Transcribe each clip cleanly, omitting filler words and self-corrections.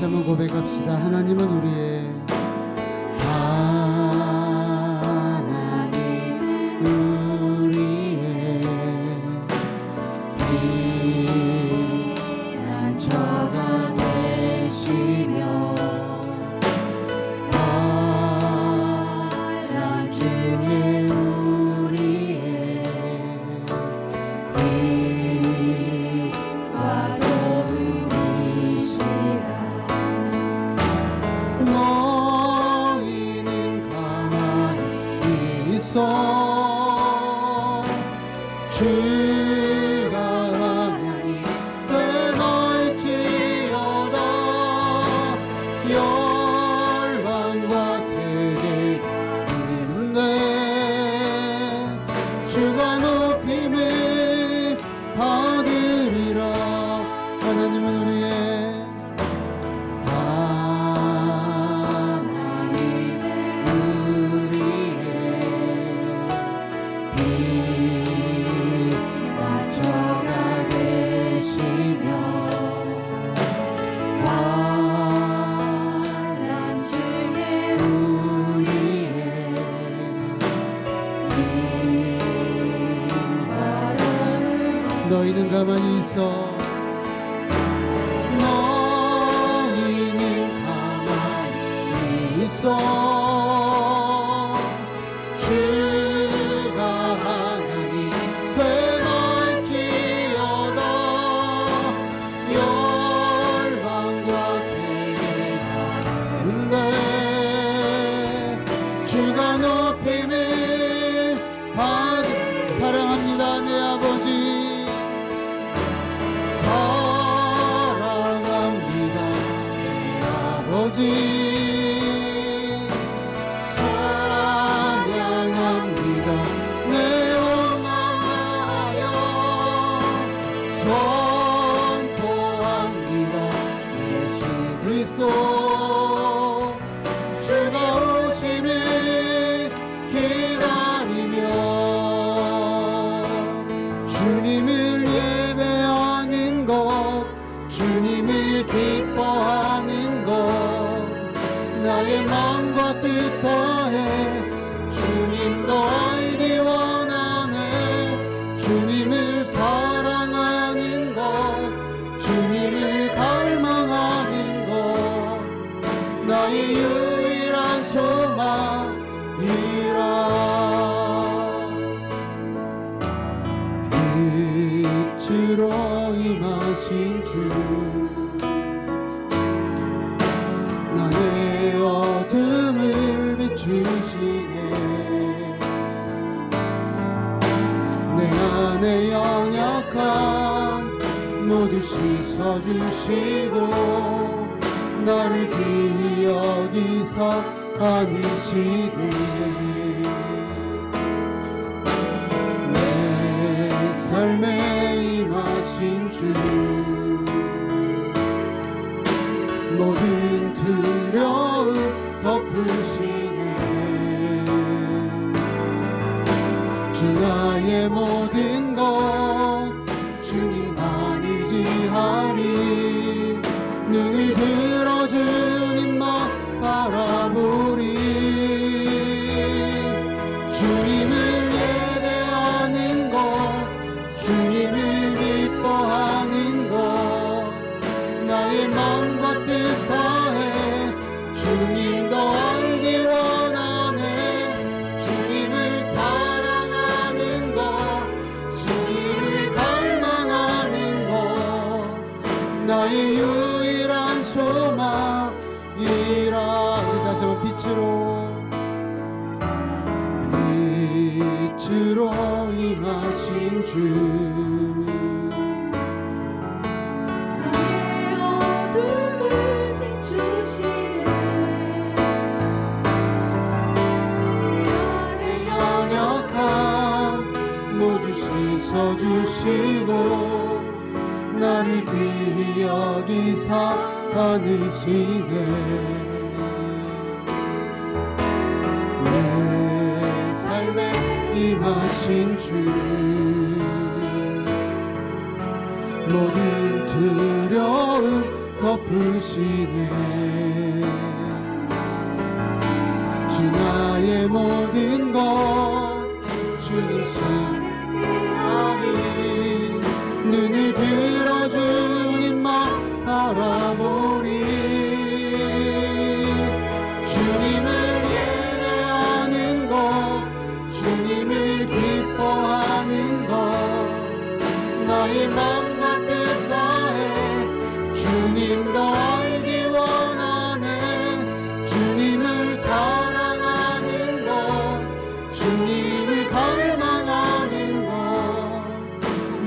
다시 한번 고백합시다. 하나님은 우리의 피난처가 되시며 환난 중에 우리의 빛과 도움이시라. 너희는 가만히 있어 주가 하나님 되말지어다. 열방과 세계인데 주가 높임을 받으리라. 하나님은 우리의 피난처가 되시며 환난 중에 우리의 힘과 도움. 너희는 가만히 있어. 너희는 가만히 있어 주가 하나님 되말지어다. 열방과 세계가 은데 주가 높임을 받으. 사랑합니다 내 아버지. 사랑합니다 내 아버지. 찬양합니다 내 온 마음 다하여. 선포합니다 예수 그리스도. 주가 오심을 기다리며 주님을 예배하는 것, 주님을 기뻐하는 것, 나의 마음과 뜻 다해 주님도 알기 원하네. 주님을 사랑하는 것, 주님을 갈망하는 것, 나의 유일한 소망이라. 빛으로 임하신 주, 나의 어둠을 비추시네. 내 안에 연약함 모두 씻어주시고 나를 귀히 여기사 안으시네. 내 삶에 임하신 주, 모든 두려움 덮으시네. 주 나의 모든 것 주님만 의지하리. 눈을 들어 주님만 바라보리. 주님을 예배하는 것, 주님을 기뻐하는 것, 나의 마음과 뜻 다해 주님도 알기 원하네. 주님을 사랑하는 것, 주님을 갈망하는 것, 나의 유일한 소망이라. 다시 한번 빛으로 임하신 주, 나의 어둠을 비추시네. 내 안에 연약함 모두 씻어주시고 나를 귀히 여기사 안으시네. 내 삶에 임하신 주, 모든 두려움 덮으시네. 주 나의 모든 것 주님 신하리. 눈을 들어 주님만 바라보리. 주님을 예배하는 것, 주님을 기뻐하는 것, 나의 맘과 뜻 다해 주님 더 알기 원하네. 주님을 사랑하는 것, 주님을 갈망하는 것,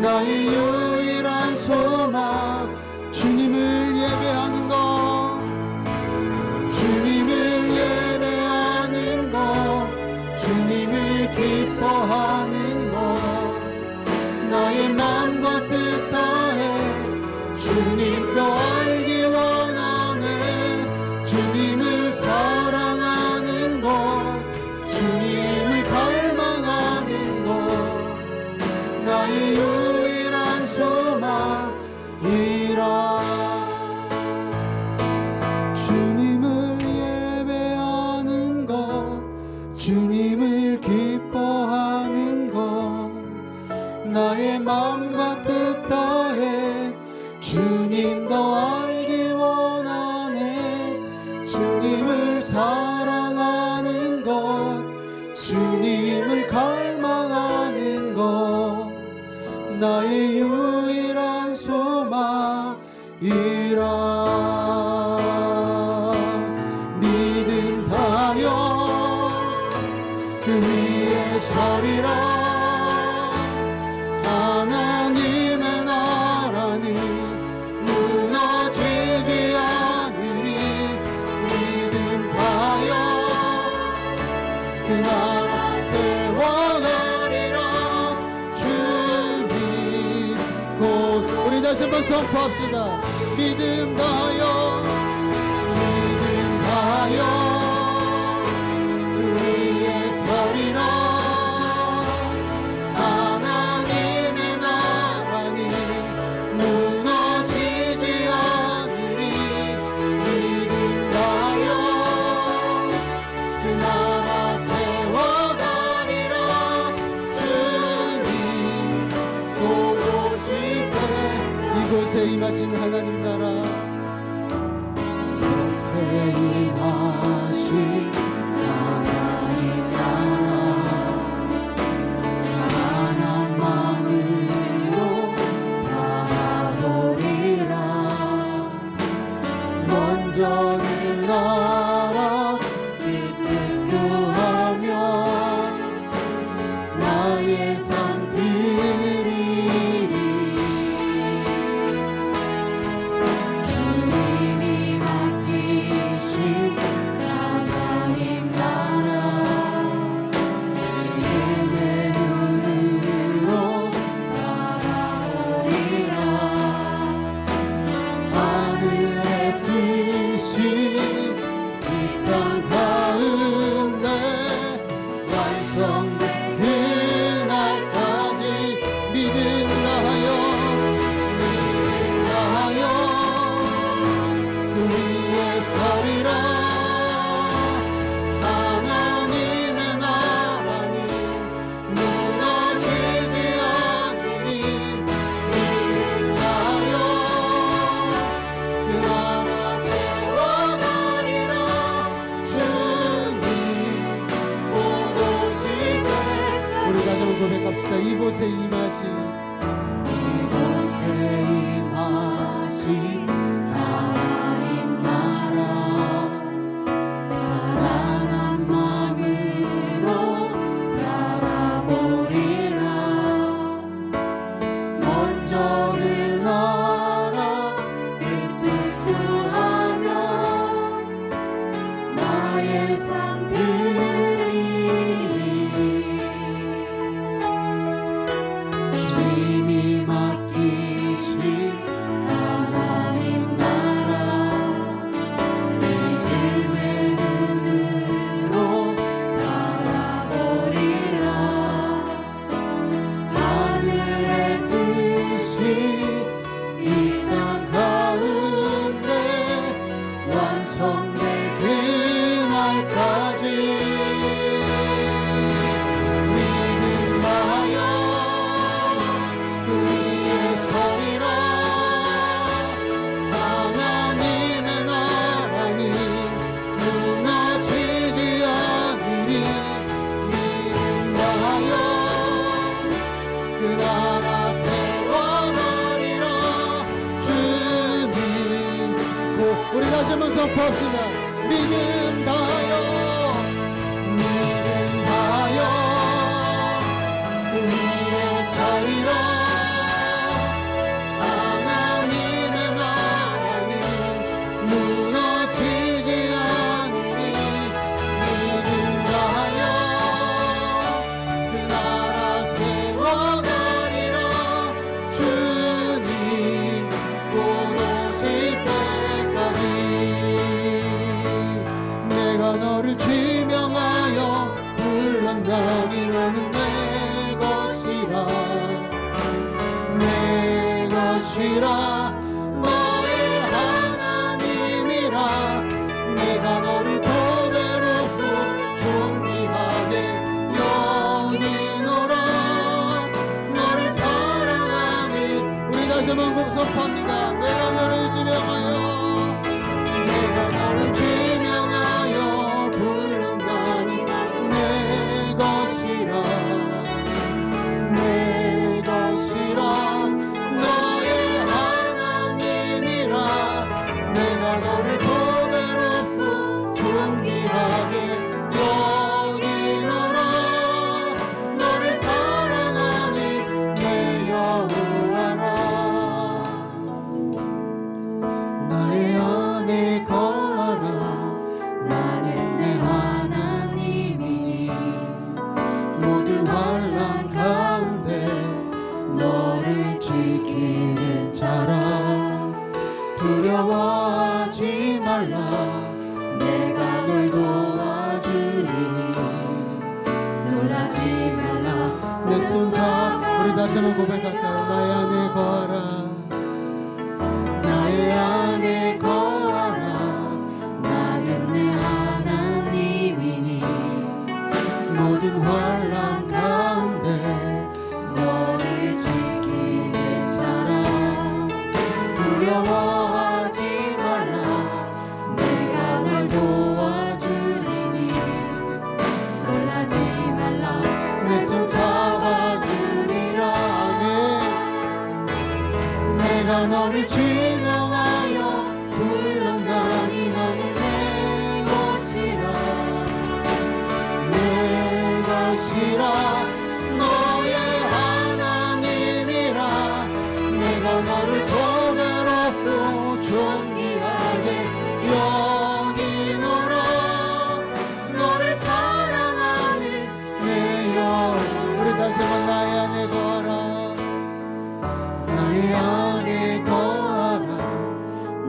나의 유일한 소망. 주님을 예배하는 것, 주님을 예배하는 것, 주님을 기뻐하는 것, 나의 마음과 뜻 다해 주님 더 알기 원하네. 주님을 사랑하는 것, 주님을 갈망하는 것, 나의 유일한 소망이라. 주님을 예배하는 것, 주님을 기뻐하는 것, 나의 마음과 뜻 다해 주님 더 알기 원하네. 주님을 사랑하는 것, 주님을 갈망하는 것, 나의 유일한 소망이라. 믿음 다여 그 위에 서리라. 하나님의 나라는 무너지지 않으리. 믿음 다여 그 나라 세워가리라. 주님 곧. 우리 다시 한번 선포합시다. 믿음 다여, 믿음 다여 그 위에 서리라. 이곳에 임하신 하나님 나라, 이곳에 임하신 하나님 나라, 가난한 마음으로 바라보리라. 먼저는 나라 뜻을 구하며 나의 삶 드리리. 고백합시다. 이곳에 임하신, 이곳에 임하신 하나님 나라, 가난한 마음으로 바라보리라. 먼저는 나라 뜻 구하며 나의 삶 드리리. 주님이 맡기신 하나님 다시 한번 선포합시다. 믿음 다하여 그 위에 서리라. 하나님의 나라는 무너지지 않으리. 믿음 다하여 그 나라 세워가리라. 주님 곧 오실 때까지. 내가 너를 지명하여 불렀나니 너는 내 것이라. 내 것이라. 너의 하나님이라. 내가 너를 보배롭고 존귀하게 여기노라. 너를 사랑하니. 우리 다시 한번 선포합니다. 내가 너를 지명하여 부른다니 내 것이라. 내 것이라. 너의 하나님이라. 내가 너를 보배롭고 존귀하게 여기노라. 너를 사랑하니 내 여호와라. 나의 안에 거하라. 나는 내 하나님이니 모든 환난 가운데 너를 지키는 자라. 두려워하지 말라. 내가 널 도와주리니 놀라지 말라. 내 손자. 우리 다시 한번 고백할까요? 나의 안에 거하라. 나의 안에 거하라. 나는 내 하나님이니 모든 환난 가운데 너를 지키는 자라. 두려워하지 말라. 내가 널 도와주리니 놀라지 말라. 내 손 잡아주리라. 내가 너를 지명하여 불렀나니 너는 내 것이라. 내 것이라. 너의 하나님이라. 내가 너를 보배롭고 존귀하게 여기노라. 너를 사랑하는 내 영혼. 우리 다시 한번 나의 안에 거하라. 나의 안에 거하라.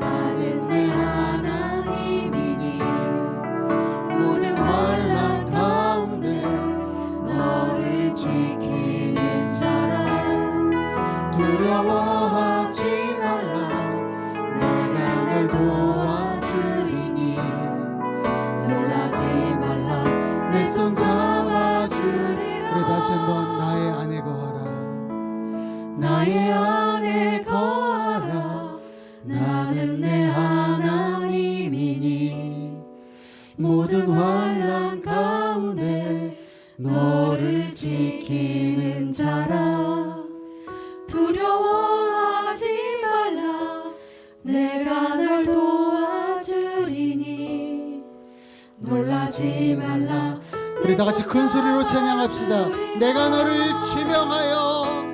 나는 내 하나님이니 모든 환난 가운데 너를 지키는 자라. 두려워하지 말라. 내가 널 도와주리니 놀라지 말라. 내 손 잡아주리라. 그래 다시 한번 나의 안에 거하라. 나의 안에 거하라. 나는 내 하나님이니 모든 환난 가운데 너를 지키는 자라. 두려워하지 말라. 내가 널 도와주리니 놀라지 말라. 우리 다 같이 큰 소리로 찬양합시다. 내가 너를 지명하여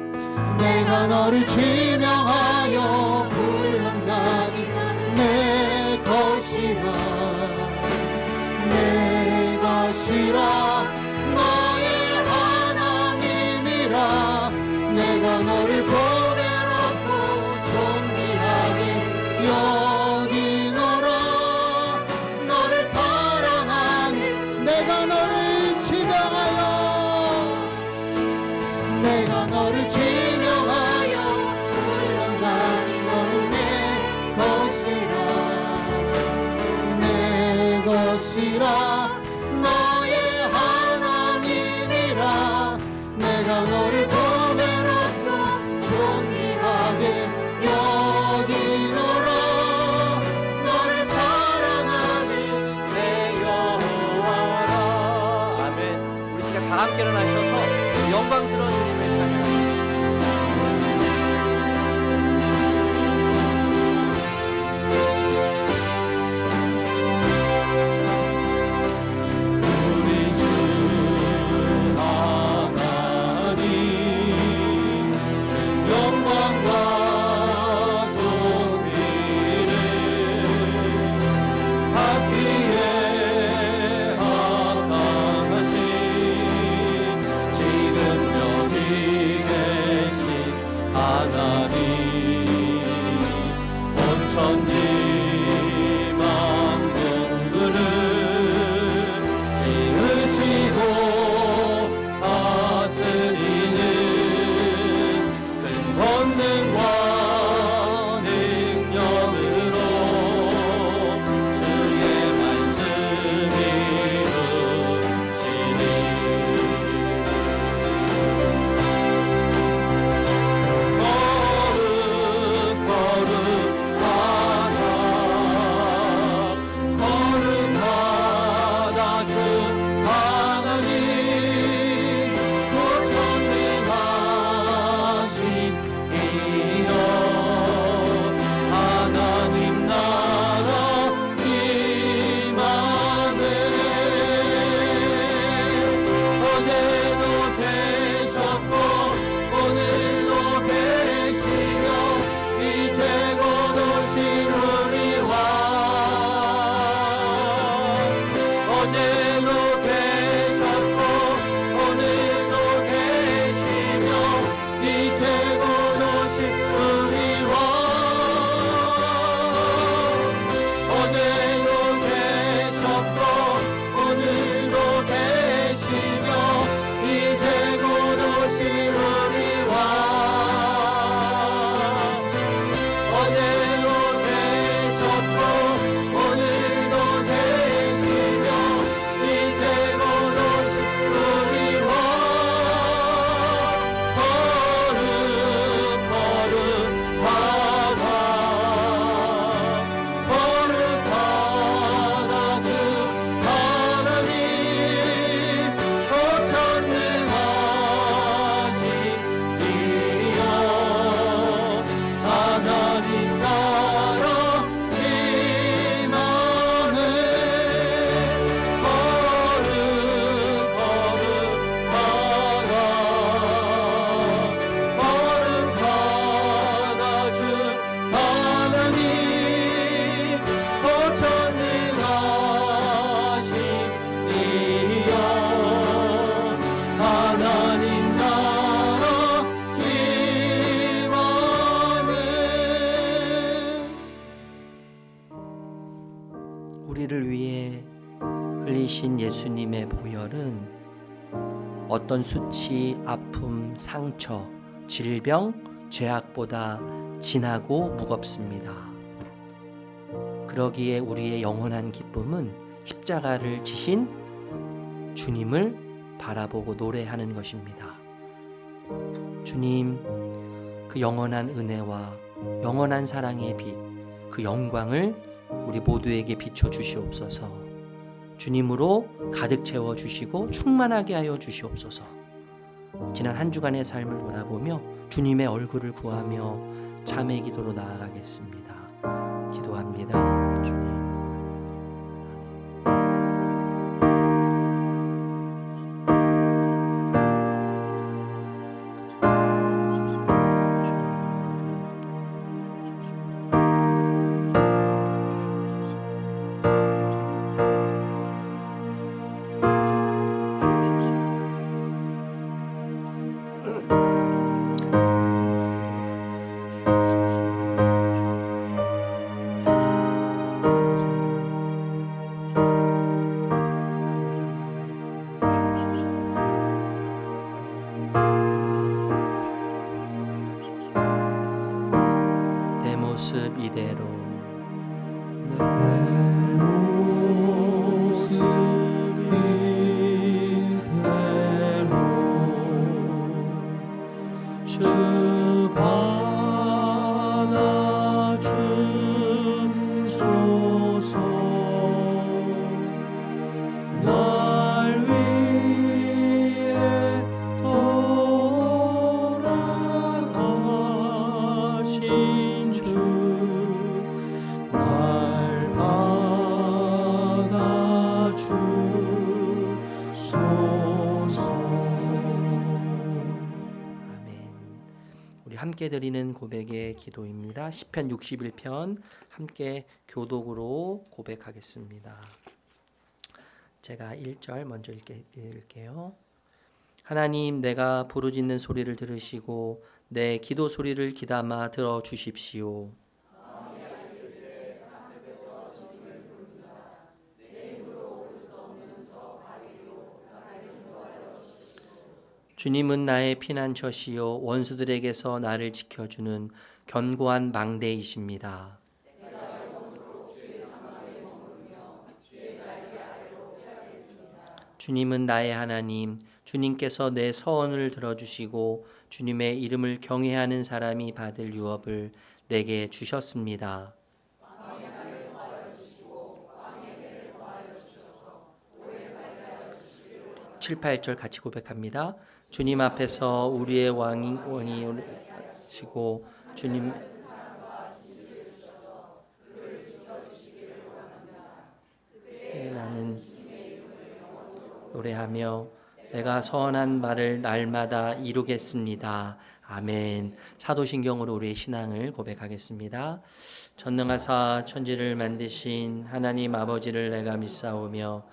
내가 너를 지명하여 불렀나니 내 것이라. 내 것이라. 너의 하나님이라. 내가 너를 보배롭고 존귀하게 여기노라. 너를 사랑하니 내가 너를 지명하여 내가 너를 지명하여 불렀나니 너는 내 것이라. 내 것이라. 너의 하나님이라. 내가 너를 보배롭고 존귀하게 여기노라. 너를 사랑하니 내 여호와라. 아멘. 우리 시간 다 함께 일어나셔서 영광스러운 주님을 찬양하겠습니다. 말은 어떤 수치, 아픔, 상처, 질병, 죄악보다 진하고 무겁습니다. 그러기에 우리의 영원한 기쁨은 십자가를 지신 주님을 바라보고 노래하는 것입니다. 주님, 그 영원한 은혜와 영원한 사랑의 빛, 그 영광을 우리 모두에게 비춰 주시옵소서. 주님으로 가득 채워 주시고 충만하게 하여 주시옵소서. 지난 한 주간의 삶을 돌아보며 주님의 얼굴을 구하며 참회 기도로 나아가겠습니다. 기도합니다. 주님. 내 모습 이대로 내 모습 이대로 주 받아주소서. 날 위해 돌아가신 주, 날 받아주소서. 아멘. 우리 함께 드리는 고백의 기도입니다. 시편 61편 함께 교독으로 고백하겠습니다. 제가 1절 먼저 읽을게요. 하나님, 내가 부르짖는 소리를 들으시고 내 기도 소리를 귀담아 들어주십시오. 주님은 나의 피난처시요 원수들에게서 나를 지켜주는 견고한 망대이십니다. 주님은 나의 하나님, 주님께서 내 서원을 들어주시고 주님의 이름을 경외하는 사람이 받을 유업을 내게 주셨습니다. 7, 8절 같이 고백합니다. 주님 앞에서 우리의 왕이 시고 주님 나는 노래하며 내가 선한 말을 날마다 이루겠습니다. 아멘. 사도신경으로 우리의 신앙을 고백하겠습니다. 전능하사 천지를 만드신 하나님 아버지를 내가 믿사오며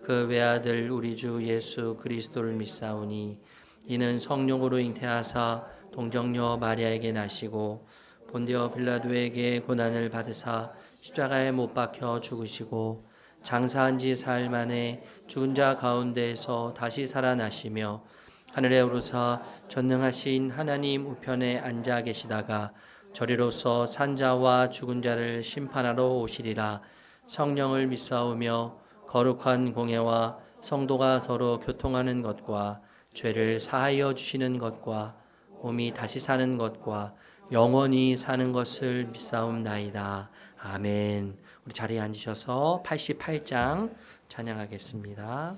그 외아들 우리 주 예수 그리스도를 믿사오니 이는 성령으로 잉태하사 동정녀 마리아에게 나시고 본디오 빌라도에게 고난을 받으사 십자가에 못 박혀 죽으시고 장사한 지 사흘 만에 죽은 자 가운데에서 다시 살아나시며 하늘에 오르사 전능하신 하나님 우편에 앉아 계시다가 저리로서 산자와 죽은 자를 심판하러 오시리라. 성령을 믿사오며 거룩한 공예와 성도가 서로 교통하는 것과 죄를 사하여 주시는 것과 몸이 다시 사는 것과 영원히 사는 것을 믿사옵나이다. 아멘. 우리 자리에 앉으셔서 88장 찬양하겠습니다.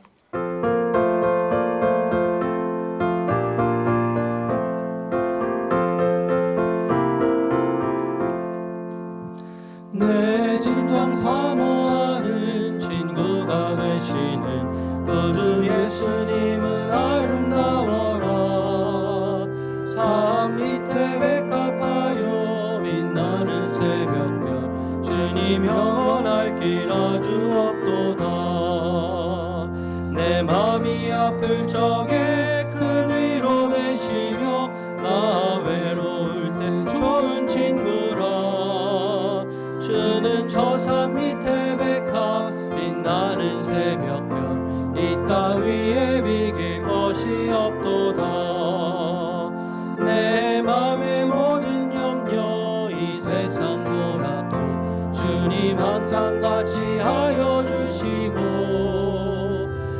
내 진정 사모하는 친구가 되시는 구주 예수님은 아름다워라. 산 밑에 백합하여 빛나는 새벽별 주님 영원할 길 아주 없도다. 내 맘이 아플 적에 큰 위로 되시며 나 외로울 때 좋은 친구라. 주는 저 산 밑에 백합 빛나는 새벽별 이 땅 위에 없도다. 내 맘의 모든 염려 이 세상 뭐라도 주님 항상 같이 하여 주시고,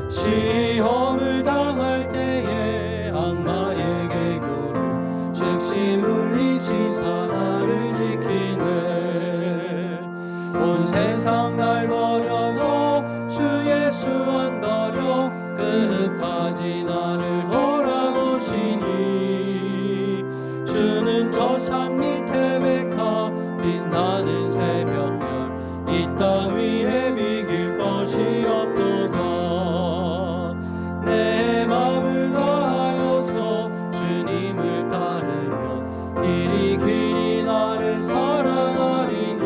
시험을 당할 때에 악마에게 교를 즉시 물리치사 나를 지키네. 온 세상 날 버려도 주 예수 안 버려 끝까지 나를 돌아보시니, 주는 저 산 밑에 백합 빛나는 새벽별 이 땅 위에 비길 것이 없도다. 내 맘을 다하여서 주님을 따르며 길이 길이 나를 사랑하리니,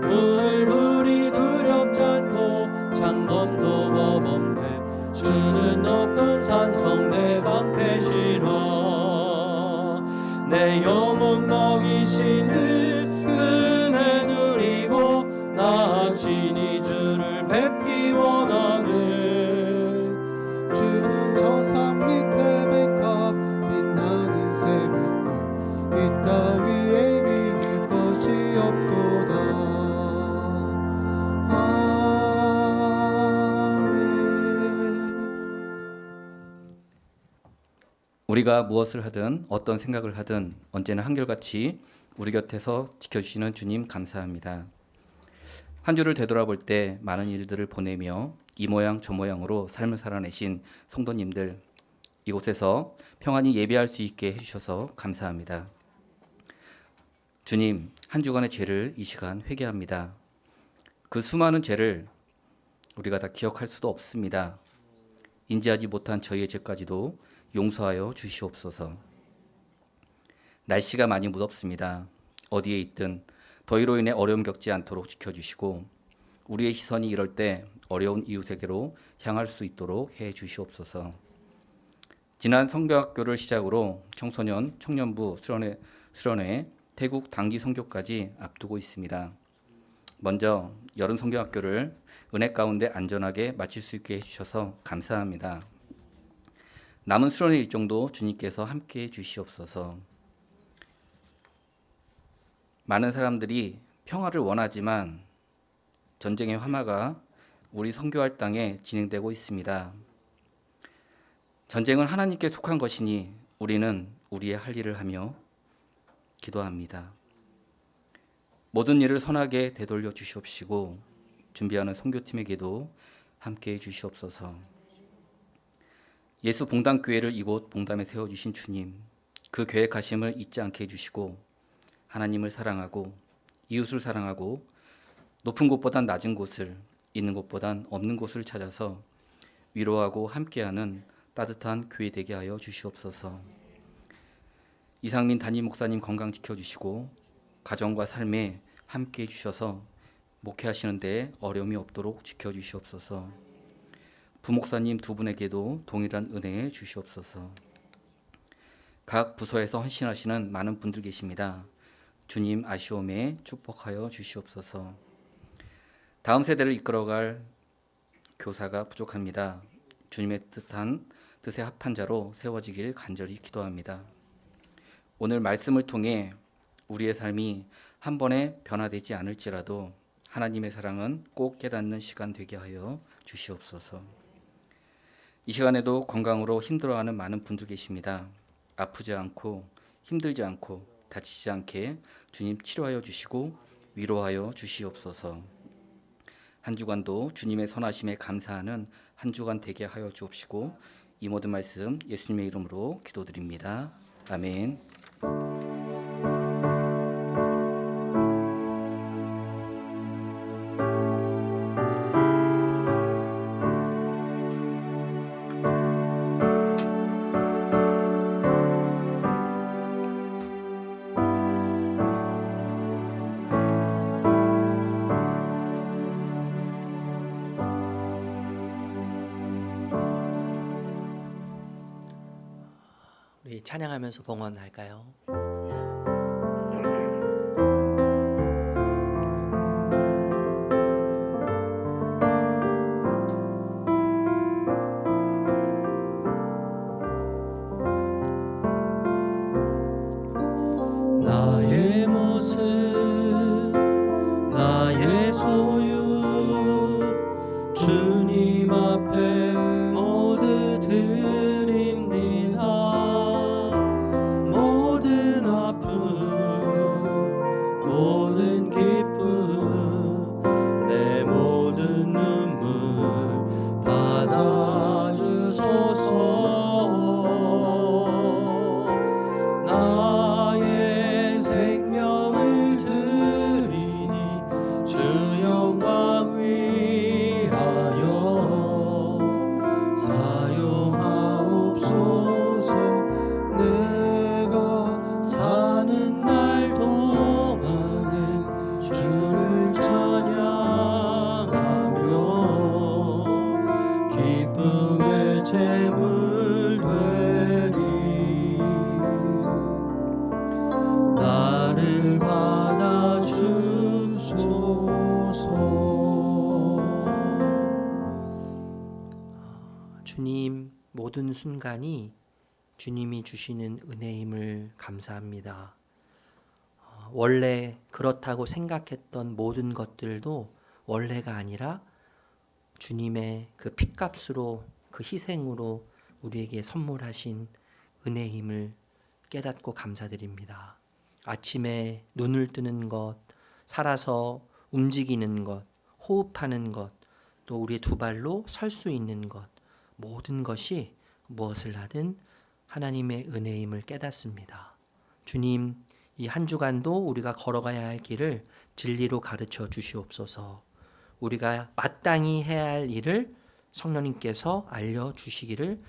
물이 두렵지 않고 장검도 겁없네. 주는 높은 산성 내 방패시라. 내 영혼 먹이시는 은혜 누리고 나 친히 주를 뵙기 원하네. 주는 저 산 밑에 백합 빛나는 새벽별 이 땅 위에 비길 것이 없도다. 우리가 무엇을 하든 어떤 생각을 하든 언제나 한결같이 우리 곁에서 지켜주시는 주님 감사합니다. 한 주를 되돌아볼 때 많은 일들을 보내며 이 모양 저 모양으로 삶을 살아내신 성도님들, 이곳에서 평안히 예배할 수 있게 해주셔서 감사합니다. 주님, 한 주간의 죄를 이 시간 회개합니다. 그 수많은 죄를 우리가 다 기억할 수도 없습니다. 인지하지 못한 저희의 죄까지도 용서하여 주시옵소서. 날씨가 많이 무덥습니다. 어디에 있든 더위로 인해 어려움 겪지 않도록 지켜주시고, 우리의 시선이 이럴 때 어려운 이웃에게로 향할 수 있도록 해 주시옵소서. 지난 성경학교를 시작으로 청소년, 청년부 수련회, 태국 단기 선교까지 앞두고 있습니다. 먼저 여름 성경학교를 은혜 가운데 안전하게 마칠 수 있게 해주셔서 감사합니다. 남은 수련회 일정도 주님께서 함께해 주시옵소서. 많은 사람들이 평화를 원하지만 전쟁의 화마가 우리 선교할 땅에 진행되고 있습니다. 전쟁은 하나님께 속한 것이니 우리는 우리의 할 일을 하며 기도합니다. 모든 일을 선하게 되돌려 주시옵시고, 준비하는 선교팀에게도 함께해 주시옵소서. 예수 봉담교회를 이곳 봉담에 세워주신 주님, 그 계획하심을 잊지 않게 해주시고, 하나님을 사랑하고 이웃을 사랑하고 높은 곳보단 낮은 곳을, 있는 곳보단 없는 곳을 찾아서 위로하고 함께하는 따뜻한 교회 되게 하여 주시옵소서. 이상민 담임 목사님 건강 지켜주시고 가정과 삶에 함께해 주셔서 목회하시는 데 어려움이 없도록 지켜주시옵소서. 부목사님 두 분에게도 동일한 은혜 주시옵소서. 각 부서에서 헌신하시는 많은 분들 계십니다. 주님 아시오매 축복하여 주시옵소서. 다음 세대를 이끌어갈 교사가 부족합니다. 주님의 뜻에 합한 자로 세워지길 간절히 기도합니다. 오늘 말씀을 통해 우리의 삶이 한 번에 변화되지 않을지라도 하나님의 사랑은 꼭 깨닫는 시간 되게 하여 주시옵소서. 이 시간에도 건강으로 힘들어하는 많은 분들 계십니다. 아프지 않고 힘들지 않고 다치지 않게 주님 치료하여 주시고 위로하여 주시옵소서. 한 주간도 주님의 선하심에 감사하는 한 주간 되게 하여 주옵시고, 이 모든 말씀 예수님의 이름으로 기도드립니다. 아멘. 우리 찬양하면서 봉헌할까요? 제물 되리 나를 받아 주소서. 주님, 모든 순간이 주님이 주시는 은혜임을 감사합니다. 원래 그렇다고 생각했던 모든 것들도 원래가 아니라 주님의 그 핏값으로, 그 희생으로 우리에게 선물하신 은혜임을 깨닫고 감사드립니다. 아침에 눈을 뜨는 것, 살아서 움직이는 것, 호흡하는 것, 또 우리의 두 발로 설 수 있는 것, 모든 것이 무엇을 하든 하나님의 은혜임을 깨닫습니다. 주님, 이 한 주간도 우리가 걸어가야 할 길을 진리로 가르쳐 주시옵소서. 우리가 마땅히 해야 할 일을 성령님께서 알려주시기를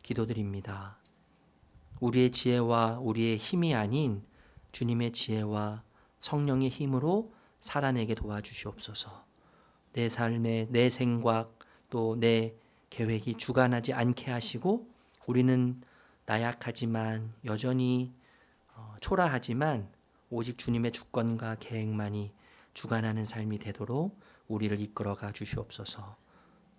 기도드립니다. 우리의 지혜와 우리의 힘이 아닌 주님의 지혜와 성령의 힘으로 살아내게 도와주시옵소서. 내 삶의 내 생각 또 내 계획이 주관하지 않게 하시고 우리는 나약하지만 여전히 초라하지만 오직 주님의 주권과 계획만이 주관하는 삶이 되도록 우리를 이끌어가 주시옵소서.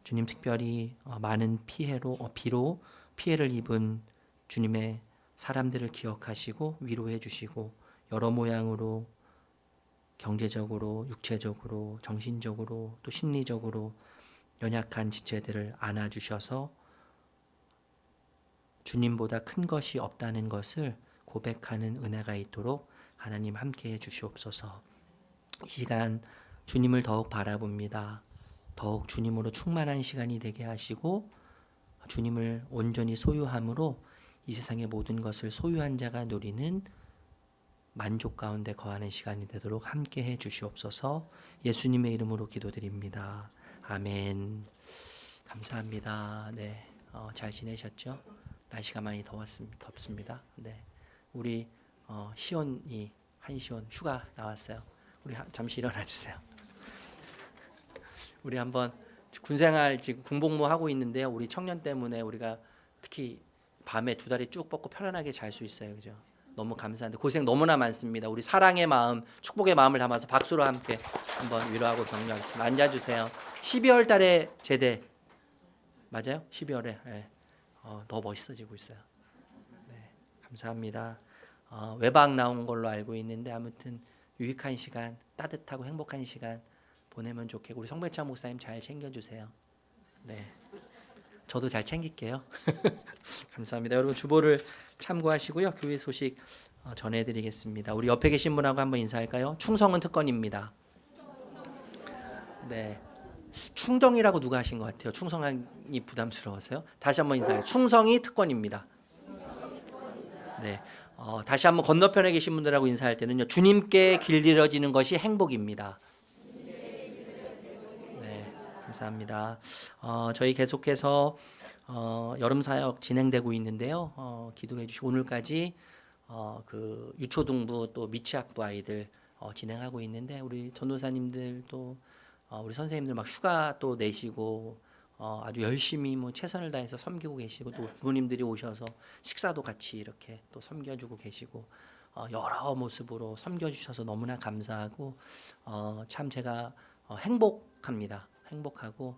주님, 특별히 많은 비로 피해를 입은 주님의 사람들을 기억하시고 위로해 주시고 여러 모양으로 경제적으로, 육체적으로, 정신적으로 또 심리적으로 연약한 지체들을 안아주셔서 주님보다 큰 것이 없다는 것을 고백하는 은혜가 있도록 하나님 함께해 주시옵소서. 이 시간 주님을 더욱 바라봅니다. 더욱 주님으로 충만한 시간이 되게 하시고 주님을 온전히 소유함으로 이 세상의 모든 것을 소유한 자가 누리는 만족 가운데 거하는 시간이 되도록 함께해 주시옵소서. 예수님의 이름으로 기도드립니다. 아멘. 감사합니다. 네, 잘 지내셨죠? 날씨가 많이 덥습니다. 네, 우리 시온이 한시온 휴가 나왔어요. 우리 잠시 일어나 주세요. 우리 한번 군생활 지금 군복무 하고 있는데요. 우리 청년 때문에 우리가 특히 밤에 두 다리 쭉 뻗고 편안하게 잘 수 있어요. 그죠? 너무 감사한데 고생 너무나 많습니다. 우리 사랑의 마음, 축복의 마음을 담아서 박수로 함께 한번 위로하고 격려하겠습니다. 앉아주세요. 12월 달에 제대 맞아요? 12월에 네. 더 멋있어지고 있어요. 네, 감사합니다. 외박 나온 걸로 알고 있는데 아무튼 유익한 시간, 따뜻하고 행복한 시간 보내면 좋겠고 우리 성배찬 목사님 잘 챙겨주세요. 네, 저도 잘 챙길게요. 감사합니다. 여러분 주보를 참고하시고요. 교회 소식 전해드리겠습니다. 우리 옆에 계신 분하고 한번 인사할까요? 충성은 특권입니다. 네, 충정이라고 누가 하신 것 같아요. 충성이 부담스러워서요. 다시 한번 인사해요. 충성이 특권입니다. 네, 다시 한번 건너편에 계신 분들하고 인사할 때는요. 주님께 길들여지는 것이 행복입니다. 네, 감사합니다. 저희 계속해서 여름 사역 진행되고 있는데요. 기도해 주시고 오늘까지 그 유초등부 또 미취학부 아이들 진행하고 있는데 우리 전도사님들 또 우리 선생님들 막 휴가 또 내시고 아주 열심히 뭐 최선을 다해서 섬기고 계시고 또 부모님들이 오셔서 식사도 같이 이렇게 또 섬겨주고 계시고 여러 모습으로 섬겨주셔서 너무나 감사하고 참 제가 행복합니다. 행복하고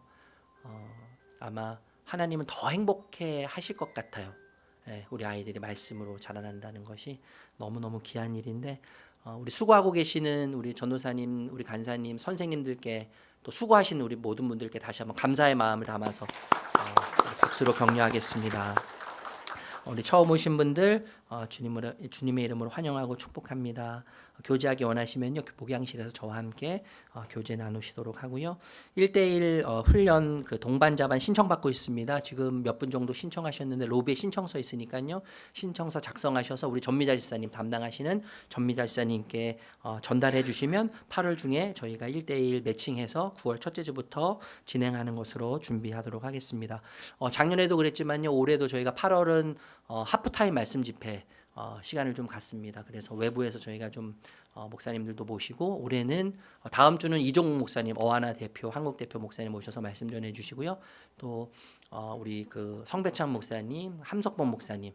아마 하나님은 더 행복해 하실 것 같아요. 예, 우리 아이들이 말씀으로 자라난다는 것이 너무너무 귀한 일인데 우리 수고하고 계시는 우리 전도사님, 우리 간사님, 선생님들께 또 수고하시는 우리 모든 분들께 다시 한번 감사의 마음을 담아서 박수로 격려하겠습니다. 우리 처음 오신 분들 주님의 이름으로 환영하고 축복합니다. 교제하기 원하시면요 복양실에서 저와 함께 교제 나누시도록 하고요. 1:1 훈련 그 동반자반 신청받고 있습니다. 지금 몇 분 정도 신청하셨는데 로비에 신청서 있으니까요. 신청서 작성하셔서 우리 전미자 지사님 담당하시는 전미자 지사님께 전달해 주시면 8월 중에 저희가 1:1 매칭해서 9월 첫째 주부터 진행하는 것으로 준비하도록 하겠습니다. 작년에도 그랬지만요. 올해도 저희가 8월은 하프타임 말씀 집회 시간을 좀 갖습니다. 그래서 외부에서 저희가 좀 목사님들도 모시고 올해는 다음 주는 이종국 목사님 어하나 대표 한국 대표 목사님 모셔서 말씀 전해 주시고요. 또 우리 그 성배찬 목사님, 함석범 목사님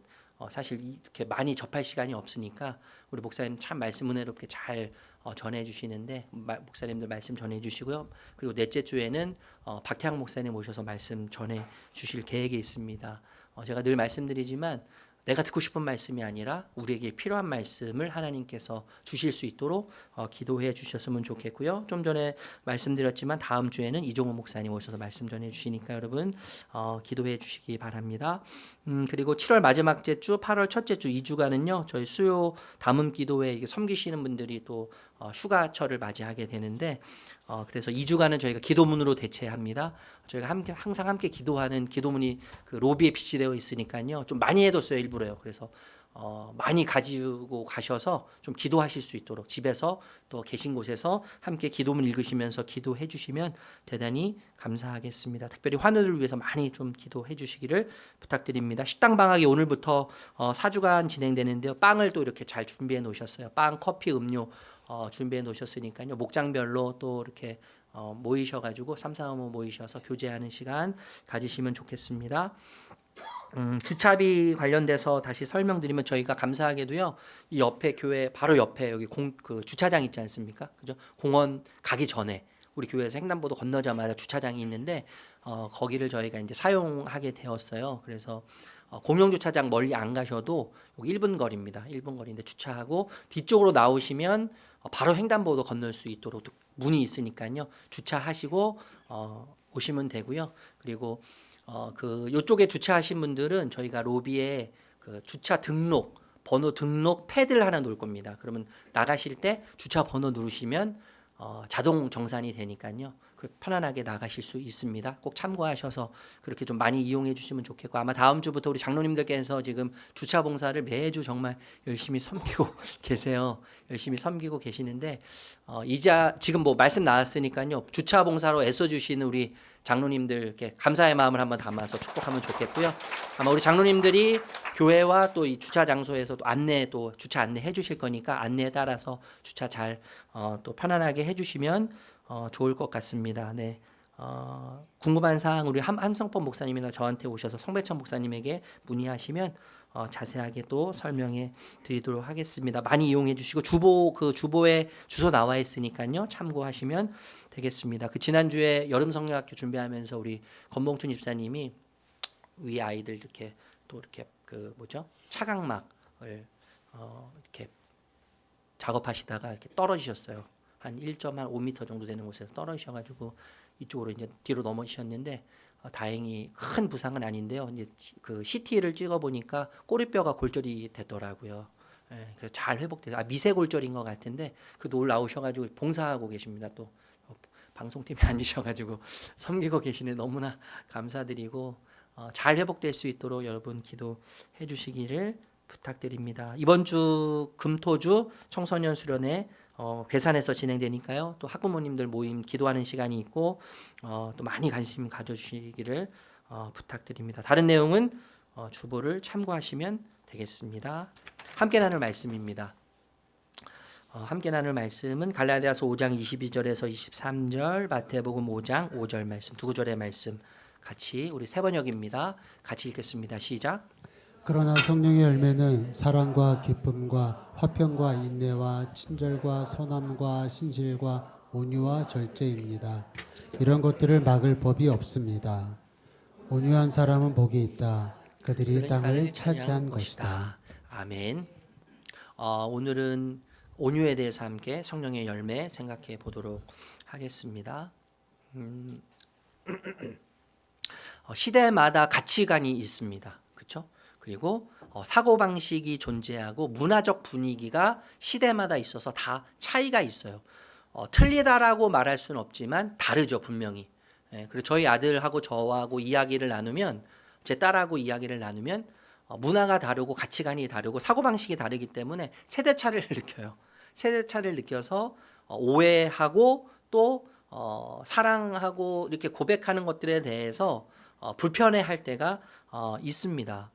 사실 이렇게 많이 접할 시간이 없으니까 우리 목사님 참 말씀 은혜롭게 잘 전해 주시는데 목사님들 말씀 전해 주시고요. 그리고 넷째 주에는 박태학 목사님 모셔서 말씀 전해 주실 계획이 있습니다. 제가 늘 말씀드리지만 내가 듣고 싶은 말씀이 아니라 우리에게 필요한 말씀을 하나님께서 주실 수 있도록 기도해 주셨으면 좋겠고요. 좀 전에 말씀드렸지만 다음 주에는 이종호 목사님 오셔서 말씀 전해 주시니까 여러분 기도해 주시기 바랍니다. 그리고 7월 마지막 주, 8월 첫째 주 2주간은요. 저희 수요 담음 기도회 섬기시는 분들이 또 휴가철을 맞이하게 되는데 그래서 2주간은 저희가 기도문으로 대체합니다. 저희가 항상 함께 기도하는 기도문이 그 로비에 비치되어 있으니까요. 좀 많이 해뒀어요, 일부러요. 그래서 많이 가지고 가셔서 좀 기도하실 수 있도록 집에서 또 계신 곳에서 함께 기도문 읽으시면서 기도해 주시면 대단히 감사하겠습니다. 특별히 환우들을 위해서 많이 좀 기도해 주시기를 부탁드립니다. 식당 방학이 오늘부터 4주간 진행되는데요. 빵을 또 이렇게 잘 준비해 놓으셨어요. 빵, 커피, 음료 준비해 놓으셨으니까요. 목장별로 또 이렇게 모이셔가지고 3-4모 모이셔서 교제하는 시간 가지시면 좋겠습니다. 주차비 관련돼서 다시 설명드리면 저희가 감사하게도요. 이 옆에 교회 바로 옆에 여기 그 주차장 있지 않습니까? 그죠? 공원 가기 전에 우리 교회에서 횡단보도 건너자마자 주차장이 있는데 거기를 저희가 이제 사용하게 되었어요. 그래서 공영 주차장 멀리 안 가셔도 여기 1분 거리입니다. 1분 거리인데 주차하고 뒤쪽으로 나오시면 바로 횡단보도 건널 수 있도록 문이 있으니까요. 주차하시고 오시면 되고요. 그리고 그 요쪽에 주차하신 분들은 저희가 로비에 그 주차 등록 번호 등록 패드를 하나 놓을 겁니다. 그러면 나가실 때 주차 번호 누르시면 자동 정산이 되니까요. 편안하게 나가실 수 있습니다. 꼭 참고하셔서 그렇게 좀 많이 이용해 주시면 좋겠고 아마 다음 주부터 우리 장로님들께서 지금 주차 봉사를 매주 정말 열심히 섬기고 계세요. 열심히 섬기고 계시는데 이제 지금 뭐 말씀 나왔으니까요. 주차 봉사로 애써 주시는 우리 장로님들께 감사의 마음을 한번 담아서 축복하면 좋겠고요. 아마 우리 장로님들이 교회와 또 이 주차 장소에서도 안내 또 주차 안내 해주실 거니까 안내에 따라서 주차 잘 또 편안하게 해주시면 좋을 것 같습니다. 네. 궁금한 사항 우리 함성법 목사님이나 저한테 오셔서 성배찬 목사님에게 문의하시면 자세하게 또 설명해 드리도록 하겠습니다. 많이 이용해 주시고 주보에 주소 나와 있으니까요. 참고하시면 되겠습니다. 그 지난주에 여름 성령학교 준비하면서 우리 건봉춘 집사님이 위 아이들 이렇게 또 이렇게 그 차각막을 이렇게 작업하시다가 이렇게 떨어지셨어요. 한 1.5m 정도 되는 곳에서 떨어지셔가지고 이쪽으로 이제 뒤로 넘어지셨는데 다행히 큰 부상은 아닌데요. 이제 그 CT를 찍어 보니까 꼬리뼈가 골절이 됐더라고요. 예, 그래서 잘 회복돼서 미세 골절인 것 같은데 그래도 올 나오셔가지고 봉사하고 계십니다. 또 방송팀에 앉으셔가지고 섬기고 계시네. 너무나 감사드리고 잘 회복될 수 있도록 여러분 기도해 주시기를 부탁드립니다. 이번 주 금토주 청소년 수련회 괴산에서 진행되니까요. 또 학부모님들 모임 기도하는 시간이 있고 또 많이 관심 가져주시기를 부탁드립니다. 다른 내용은 주보를 참고하시면 되겠습니다. 함께 나눌 말씀입니다. 함께 나눌 말씀은 갈라디아서 5장 22절에서 23절, 마태복음 5장 5절 말씀, 두 구절의 말씀 같이 우리 세 번역입니다. 같이 읽겠습니다. 시작. 그러나 성령의 열매는 사랑과 기쁨과 화평과 인내와 친절과 선함과 신실과 온유와 절제입니다. 이런 것들을 막을 법이 없습니다. 온유한 사람은 복이 있다. 그들이 땅을 차지한 것이다. 아멘. 오늘은 온유에 대해서 함께 성령의 열매 생각해 보도록 하겠습니다. 시대마다 가치관이 있습니다. 그렇죠? 그리고 사고방식이 존재하고 문화적 분위기가 시대마다 있어서 다 차이가 있어요. 틀리다라고 말할 수는 없지만 다르죠, 분명히. 그리고 저희 아들하고 저하고 이야기를 나누면 제 딸하고 이야기를 나누면 문화가 다르고 가치관이 다르고 사고방식이 다르기 때문에 세대차를 느껴요. 세대차를 느껴서 오해하고 또 사랑하고 이렇게 고백하는 것들에 대해서 불편해할 때가 있습니다.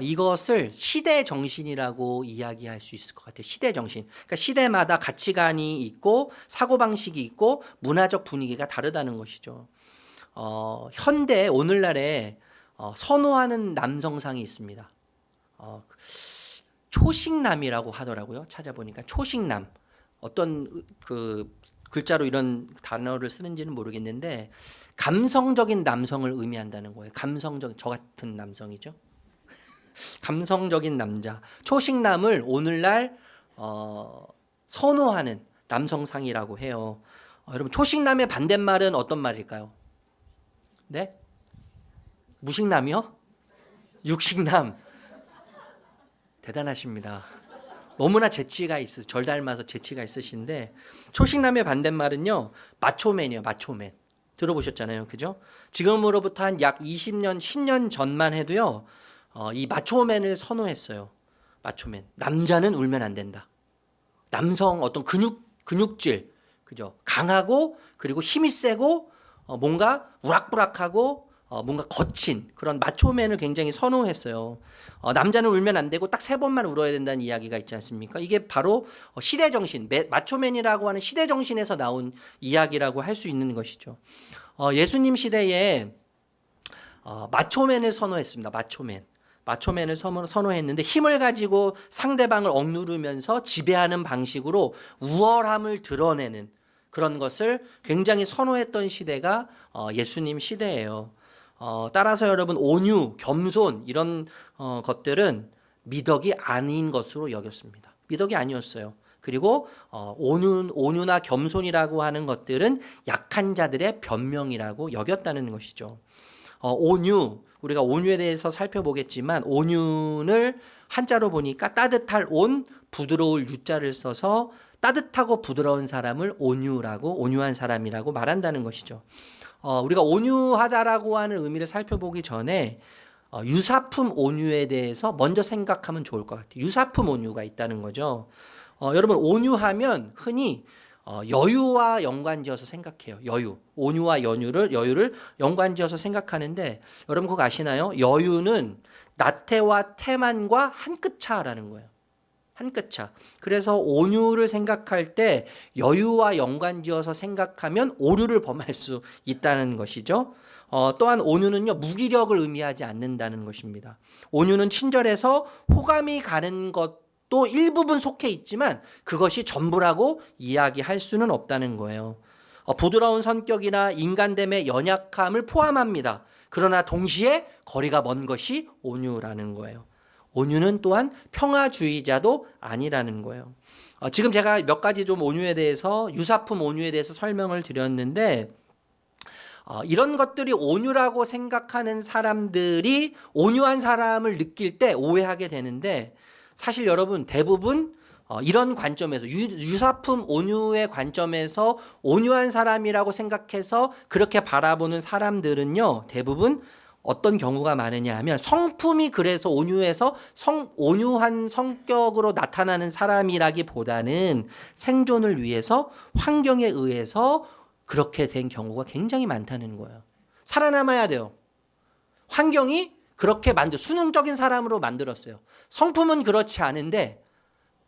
이것을 시대 정신이라고 이야기할 수 있을 것 같아요. 시대 정신. 그러니까 시대마다 가치관이 있고 사고방식이 있고 문화적 분위기가 다르다는 것이죠. 현대 오늘날에 선호하는 남성상이 있습니다. 초식남이라고 하더라고요. 찾아보니까 초식남. 어떤 그 글자로 이런 단어를 쓰는지는 모르겠는데 감성적인 남성을 의미한다는 거예요. 감성적 저 같은 남성이죠. 감성적인 남자. 초식남을 오늘날 선호하는 남성상이라고 해요. 여러분 초식남의 반대말은 어떤 말일까요? 네? 무식남이요? 육식남. 대단하십니다. 너무나 재치가 있으세요. 절 닮아서 재치가 있으신데 초식남의 반대말은요. 마초맨이요. 마초맨. 들어보셨잖아요. 그죠? 지금으로부터 한 약 20년, 10년 전만 해도요. 이 마초맨을 선호했어요. 마초맨. 남자는 울면 안 된다. 남성 어떤 근육질. 그죠? 강하고 그리고 힘이 세고 뭔가 우락부락하고 뭔가 거친 그런 마초맨을 굉장히 선호했어요. 남자는 울면 안 되고 딱 3번만 울어야 된다는 이야기가 있지 않습니까? 이게 바로 시대정신, 마초맨이라고 하는 시대정신에서 나온 이야기라고 할 수 있는 것이죠. 예수님 시대에 마초맨을 선호했습니다. 마초맨을 선호했는데 힘을 가지고 상대방을 억누르면서 지배하는 방식으로 우월함을 드러내는 그런 것을 굉장히 선호했던 시대가 예수님 시대예요. 따라서 여러분 온유, 겸손 이런 것들은 미덕이 아닌 것으로 여겼습니다. 미덕이 아니었어요. 그리고 온유나 겸손이라고 하는 것들은 약한 자들의 변명이라고 여겼다는 것이죠. 온유, 우리가 온유에 대해서 살펴보겠지만 온유를 한자로 보니까 따뜻할 온, 부드러울 유자를 써서 따뜻하고 부드러운 사람을 온유한 사람이라고 말한다는 것이죠. 우리가 온유하다라고 하는 의미를 살펴보기 전에 유사품 온유에 대해서 먼저 생각하면 좋을 것 같아요. 유사품 온유가 있다는 거죠. 여러분 온유하면 흔히 여유와 연관지어서 생각해요. 여유, 온유와 여유를 연관지어서 생각하는데 여러분 그거 아시나요? 여유는 나태와 태만과 한 끗 차라는 거예요. 한 끗 차. 그래서 온유를 생각할 때 여유와 연관지어서 생각하면 오류를 범할 수 있다는 것이죠. 또한 온유는요 무기력을 의미하지 않는다는 것입니다. 온유는 친절해서 호감이 가는 것도 일부분 속해 있지만 그것이 전부라고 이야기할 수는 없다는 거예요. 부드러운 성격이나 인간됨의 연약함을 포함합니다. 그러나 동시에 거리가 먼 것이 온유라는 거예요. 온유는 또한 평화주의자도 아니라는 거예요. 지금 제가 몇 가지 좀 온유에 대해서 유사품 온유에 대해서 설명을 드렸는데 이런 것들이 온유라고 생각하는 사람들이 온유한 사람을 느낄 때 오해하게 되는데 사실 여러분 대부분 이런 관점에서 유사품 온유의 관점에서 온유한 사람이라고 생각해서 그렇게 바라보는 사람들은요 대부분 어떤 경우가 많으냐 하면 성품이 그래서 온유해서 온유한 성격으로 나타나는 사람이라기보다는 생존을 위해서 환경에 의해서 그렇게 된 경우가 굉장히 많다는 거예요. 살아남아야 돼요. 환경이 그렇게 수능적인 사람으로 만들었어요. 성품은 그렇지 않은데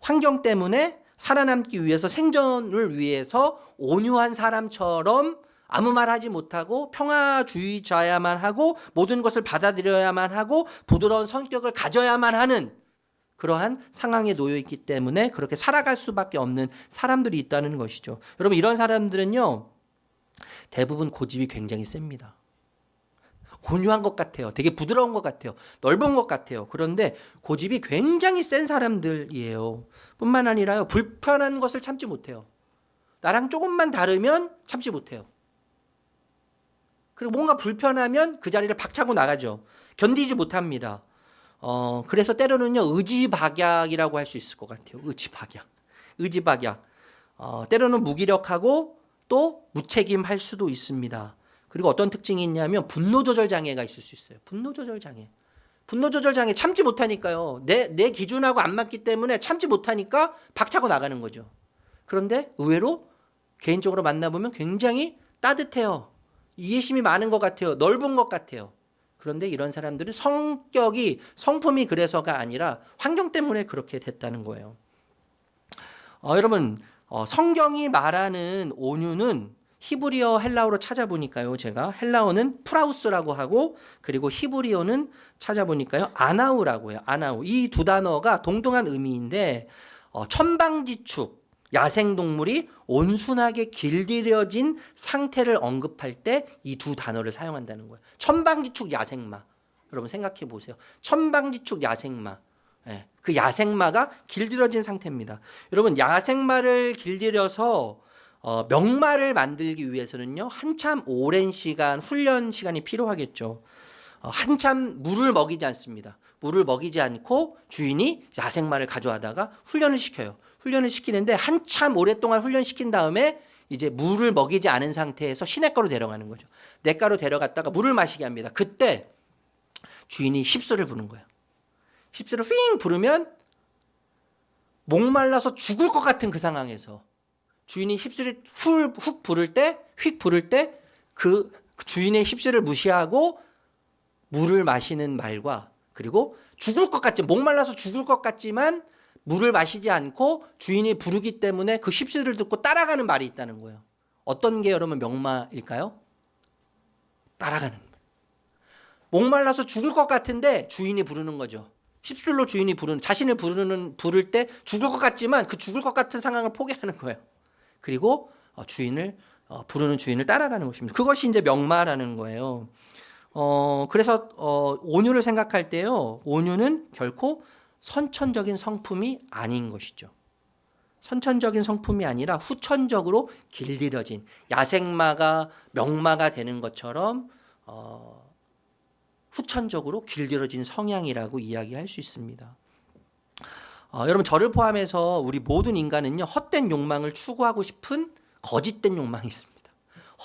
환경 때문에 살아남기 위해서 생존을 위해서 온유한 사람처럼 아무 말 하지 못하고 평화주의자야만 하고 모든 것을 받아들여야만 하고 부드러운 성격을 가져야만 하는 그러한 상황에 놓여 있기 때문에 그렇게 살아갈 수밖에 없는 사람들이 있다는 것이죠. 여러분 이런 사람들은요 대부분 고집이 굉장히 셉니다. 온유한 것 같아요. 되게 부드러운 것 같아요. 넓은 것 같아요. 그런데 고집이 굉장히 센 사람들이에요. 뿐만 아니라요 불편한 것을 참지 못해요. 나랑 조금만 다르면 참지 못해요. 그리고 뭔가 불편하면 그 자리를 박차고 나가죠. 견디지 못합니다. 그래서 때로는요 의지박약이라고 할 수 있을 것 같아요. 의지박약. 때로는 무기력하고 또 무책임할 수도 있습니다. 그리고 어떤 특징이 있냐면 분노조절 장애가 있을 수 있어요. 분노조절 장애 참지 못하니까요. 내 기준하고 안 맞기 때문에 참지 못하니까 박차고 나가는 거죠. 그런데 의외로 개인적으로 만나보면 굉장히 따뜻해요. 이해심이 많은 것 같아요. 넓은 것 같아요. 그런데 이런 사람들은 성품이 그래서가 아니라 환경 때문에 그렇게 됐다는 거예요. 여러분 성경이 말하는 온유는 히브리어 헬라어로 찾아보니까요. 제가 헬라어는 프라우스라고 하고 그리고 히브리어는 찾아보니까요. 아나우라고 해요. 아나우. 이 두 단어가 동등한 의미인데 천방지축, 야생동물이 온순하게 길들여진 상태를 언급할 때 이 두 단어를 사용한다는 거예요. 천방지축 야생마. 여러분 생각해 보세요. 천방지축 야생마. 예, 그 야생마가 길들여진 상태입니다. 여러분 야생마를 길들여서 명마를 만들기 위해서는요. 한참 오랜 시간, 훈련 시간이 필요하겠죠. 한참 물을 먹이지 않습니다. 물을 먹이지 않고 주인이 야생마를 가져와다가 훈련을 시켜요. 훈련을 시키는데 한참 오랫동안 훈련시킨 다음에 이제 물을 먹이지 않은 상태에서 시냇가로 데려가는 거죠. 냇가로 데려갔다가 물을 마시게 합니다. 그때 주인이 휩쓸을 부는 거예요. 휩쓸을 휘잉 부르면 목말라서 죽을 것 같은 그 상황에서 주인이 휩쓸을 훅 부를 때, 휙 부를 때 그 주인의 휩쓸을 무시하고 물을 마시는 말과 그리고 죽을 것 같지, 목말라서 죽을 것 같지만 물을 마시지 않고 주인이 부르기 때문에 그 휩쓸을 듣고 따라가는 말이 있다는 거예요. 어떤 게 여러분 명마일까요? 따라가는 말. 목말라서 죽을 것 같은데 주인이 부르는 거죠. 휩쓸로 주인이 자신을 부를 때 죽을 것 같지만 그 죽을 것 같은 상황을 포기하는 거예요. 그리고 부르는 주인을 따라가는 것입니다. 그것이 이제 명마라는 거예요. 그래서 온유를 생각할 때요. 온유는 결코 선천적인 성품이 아닌 것이죠. 선천적인 성품이 아니라 후천적으로 길들여진 야생마가 명마가 되는 것처럼 후천적으로 길들여진 성향이라고 이야기할 수 있습니다. 여러분 저를 포함해서 우리 모든 인간은요. 헛된 욕망을 추구하고 싶은 거짓된 욕망이 있습니다.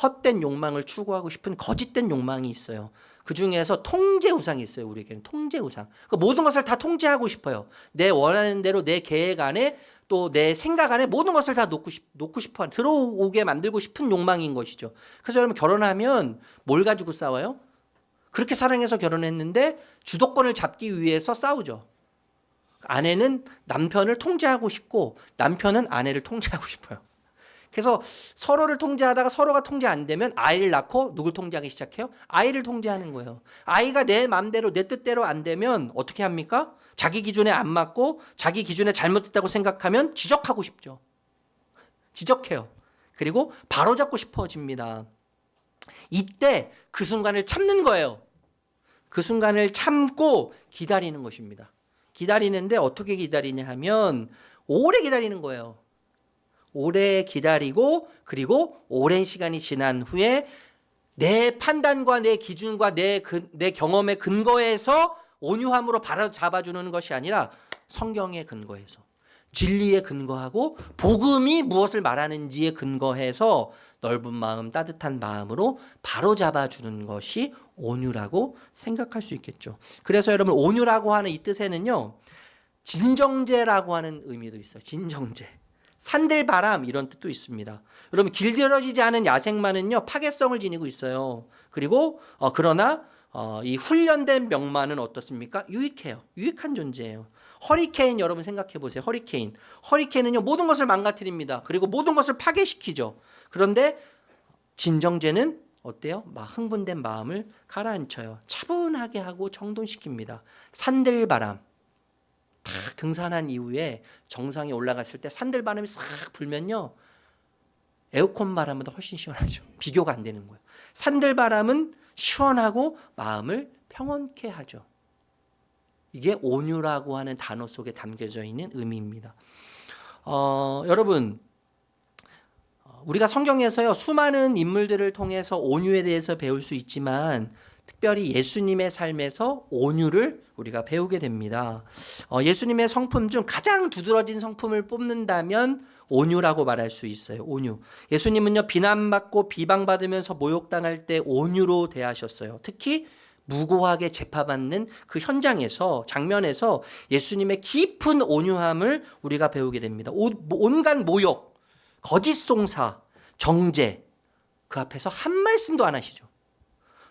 헛된 욕망을 추구하고 싶은 거짓된 욕망이 있어요. 그 중에서 통제우상이 있어요. 우리에게는 통제우상. 그러니까 모든 것을 다 통제하고 싶어요. 내 원하는 대로 내 계획 안에 또 내 생각 안에 모든 것을 다 놓고 싶어 들어오게 만들고 싶은 욕망인 것이죠. 그래서 여러분 결혼하면 뭘 가지고 싸워요? 그렇게 사랑해서 결혼했는데 주도권을 잡기 위해서 싸우죠. 아내는 남편을 통제하고 싶고 남편은 아내를 통제하고 싶어요. 그래서 서로를 통제하다가 서로가 통제 안 되면 아이를 낳고 누굴 통제하기 시작해요? 아이를 통제하는 거예요. 아이가 내 마음대로 내 뜻대로 안 되면 어떻게 합니까? 자기 기준에 안 맞고 자기 기준에 잘못됐다고 생각하면 지적하고 싶죠. 지적해요. 그리고 바로잡고 싶어집니다. 이때 그 순간을 참는 거예요. 그 순간을 참고 기다리는 것입니다. 기다리는데 어떻게 기다리냐 하면 오래 기다리는 거예요. 오래 기다리고 그리고 오랜 시간이 지난 후에 내 판단과 내 기준과 내 경험의 근거에서 온유함으로 바로잡아주는 것이 아니라 성경의 근거에서 진리에 근거하고 복음이 무엇을 말하는지에 근거해서 넓은 마음 따뜻한 마음으로 바로잡아주는 것이 온유라고 생각할 수 있겠죠. 그래서 여러분 온유라고 하는 이 뜻에는요. 진정제라고 하는 의미도 있어요. 진정제. 산들바람 이런 뜻도 있습니다. 여러분 길들여지지 않은 야생마는요. 파괴성을 지니고 있어요. 그리고 그러나 이 훈련된 명마는 어떻습니까? 유익해요. 유익한 존재예요. 허리케인 여러분 생각해 보세요. 허리케인은요. 모든 것을 망가뜨립니다. 그리고 모든 것을 파괴시키죠. 그런데 진정제는 어때요? 막 흥분된 마음을 가라앉혀요. 차분하게 하고 정돈시킵니다. 산들바람. 딱 등산한 이후에 정상에 올라갔을 때 산들바람이 싹 불면요. 에어컨 바람보다 훨씬 시원하죠. 비교가 안 되는 거예요. 산들바람은 시원하고 마음을 평온케 하죠. 이게 온유라고 하는 단어 속에 담겨져 있는 의미입니다. 여러분 우리가 성경에서요 수많은 인물들을 통해서 온유에 대해서 배울 수 있지만 특별히 예수님의 삶에서 온유를 우리가 배우게 됩니다. 예수님의 성품 중 가장 두드러진 성품을 뽑는다면 온유라고 말할 수 있어요. 온유. 예수님은요 비난받고 비방받으면서 모욕당할 때 온유로 대하셨어요. 특히 무고하게 재판받는 그 현장에서 장면에서 예수님의 깊은 온유함을 우리가 배우게 됩니다. 온갖 모욕, 거짓 송사, 정죄 그 앞에서 한 말씀도 안 하시죠.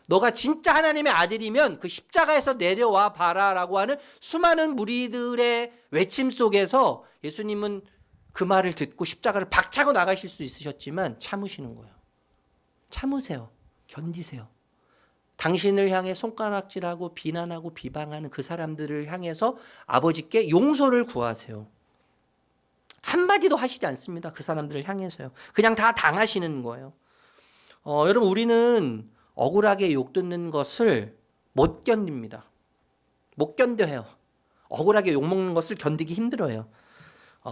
너가 진짜 하나님의 아들이면 그 십자가에서 내려와 봐라라고 하는 수많은 무리들의 외침 속에서 예수님은 그 말을 듣고 십자가를 박차고 나가실 수 있으셨지만 참으시는 거예요. 참으세요. 견디세요. 당신을 향해 손가락질하고 비난하고 비방하는 그 사람들을 향해서 아버지께 용서를 구하세요. 한마디도 하시지 않습니다. 그 사람들을 향해서요. 그냥 다 당하시는 거예요. 여러분, 우리는 억울하게 욕 듣는 것을 못 견딥니다. 못 견뎌요. 억울하게 욕 먹는 것을 견디기 힘들어요.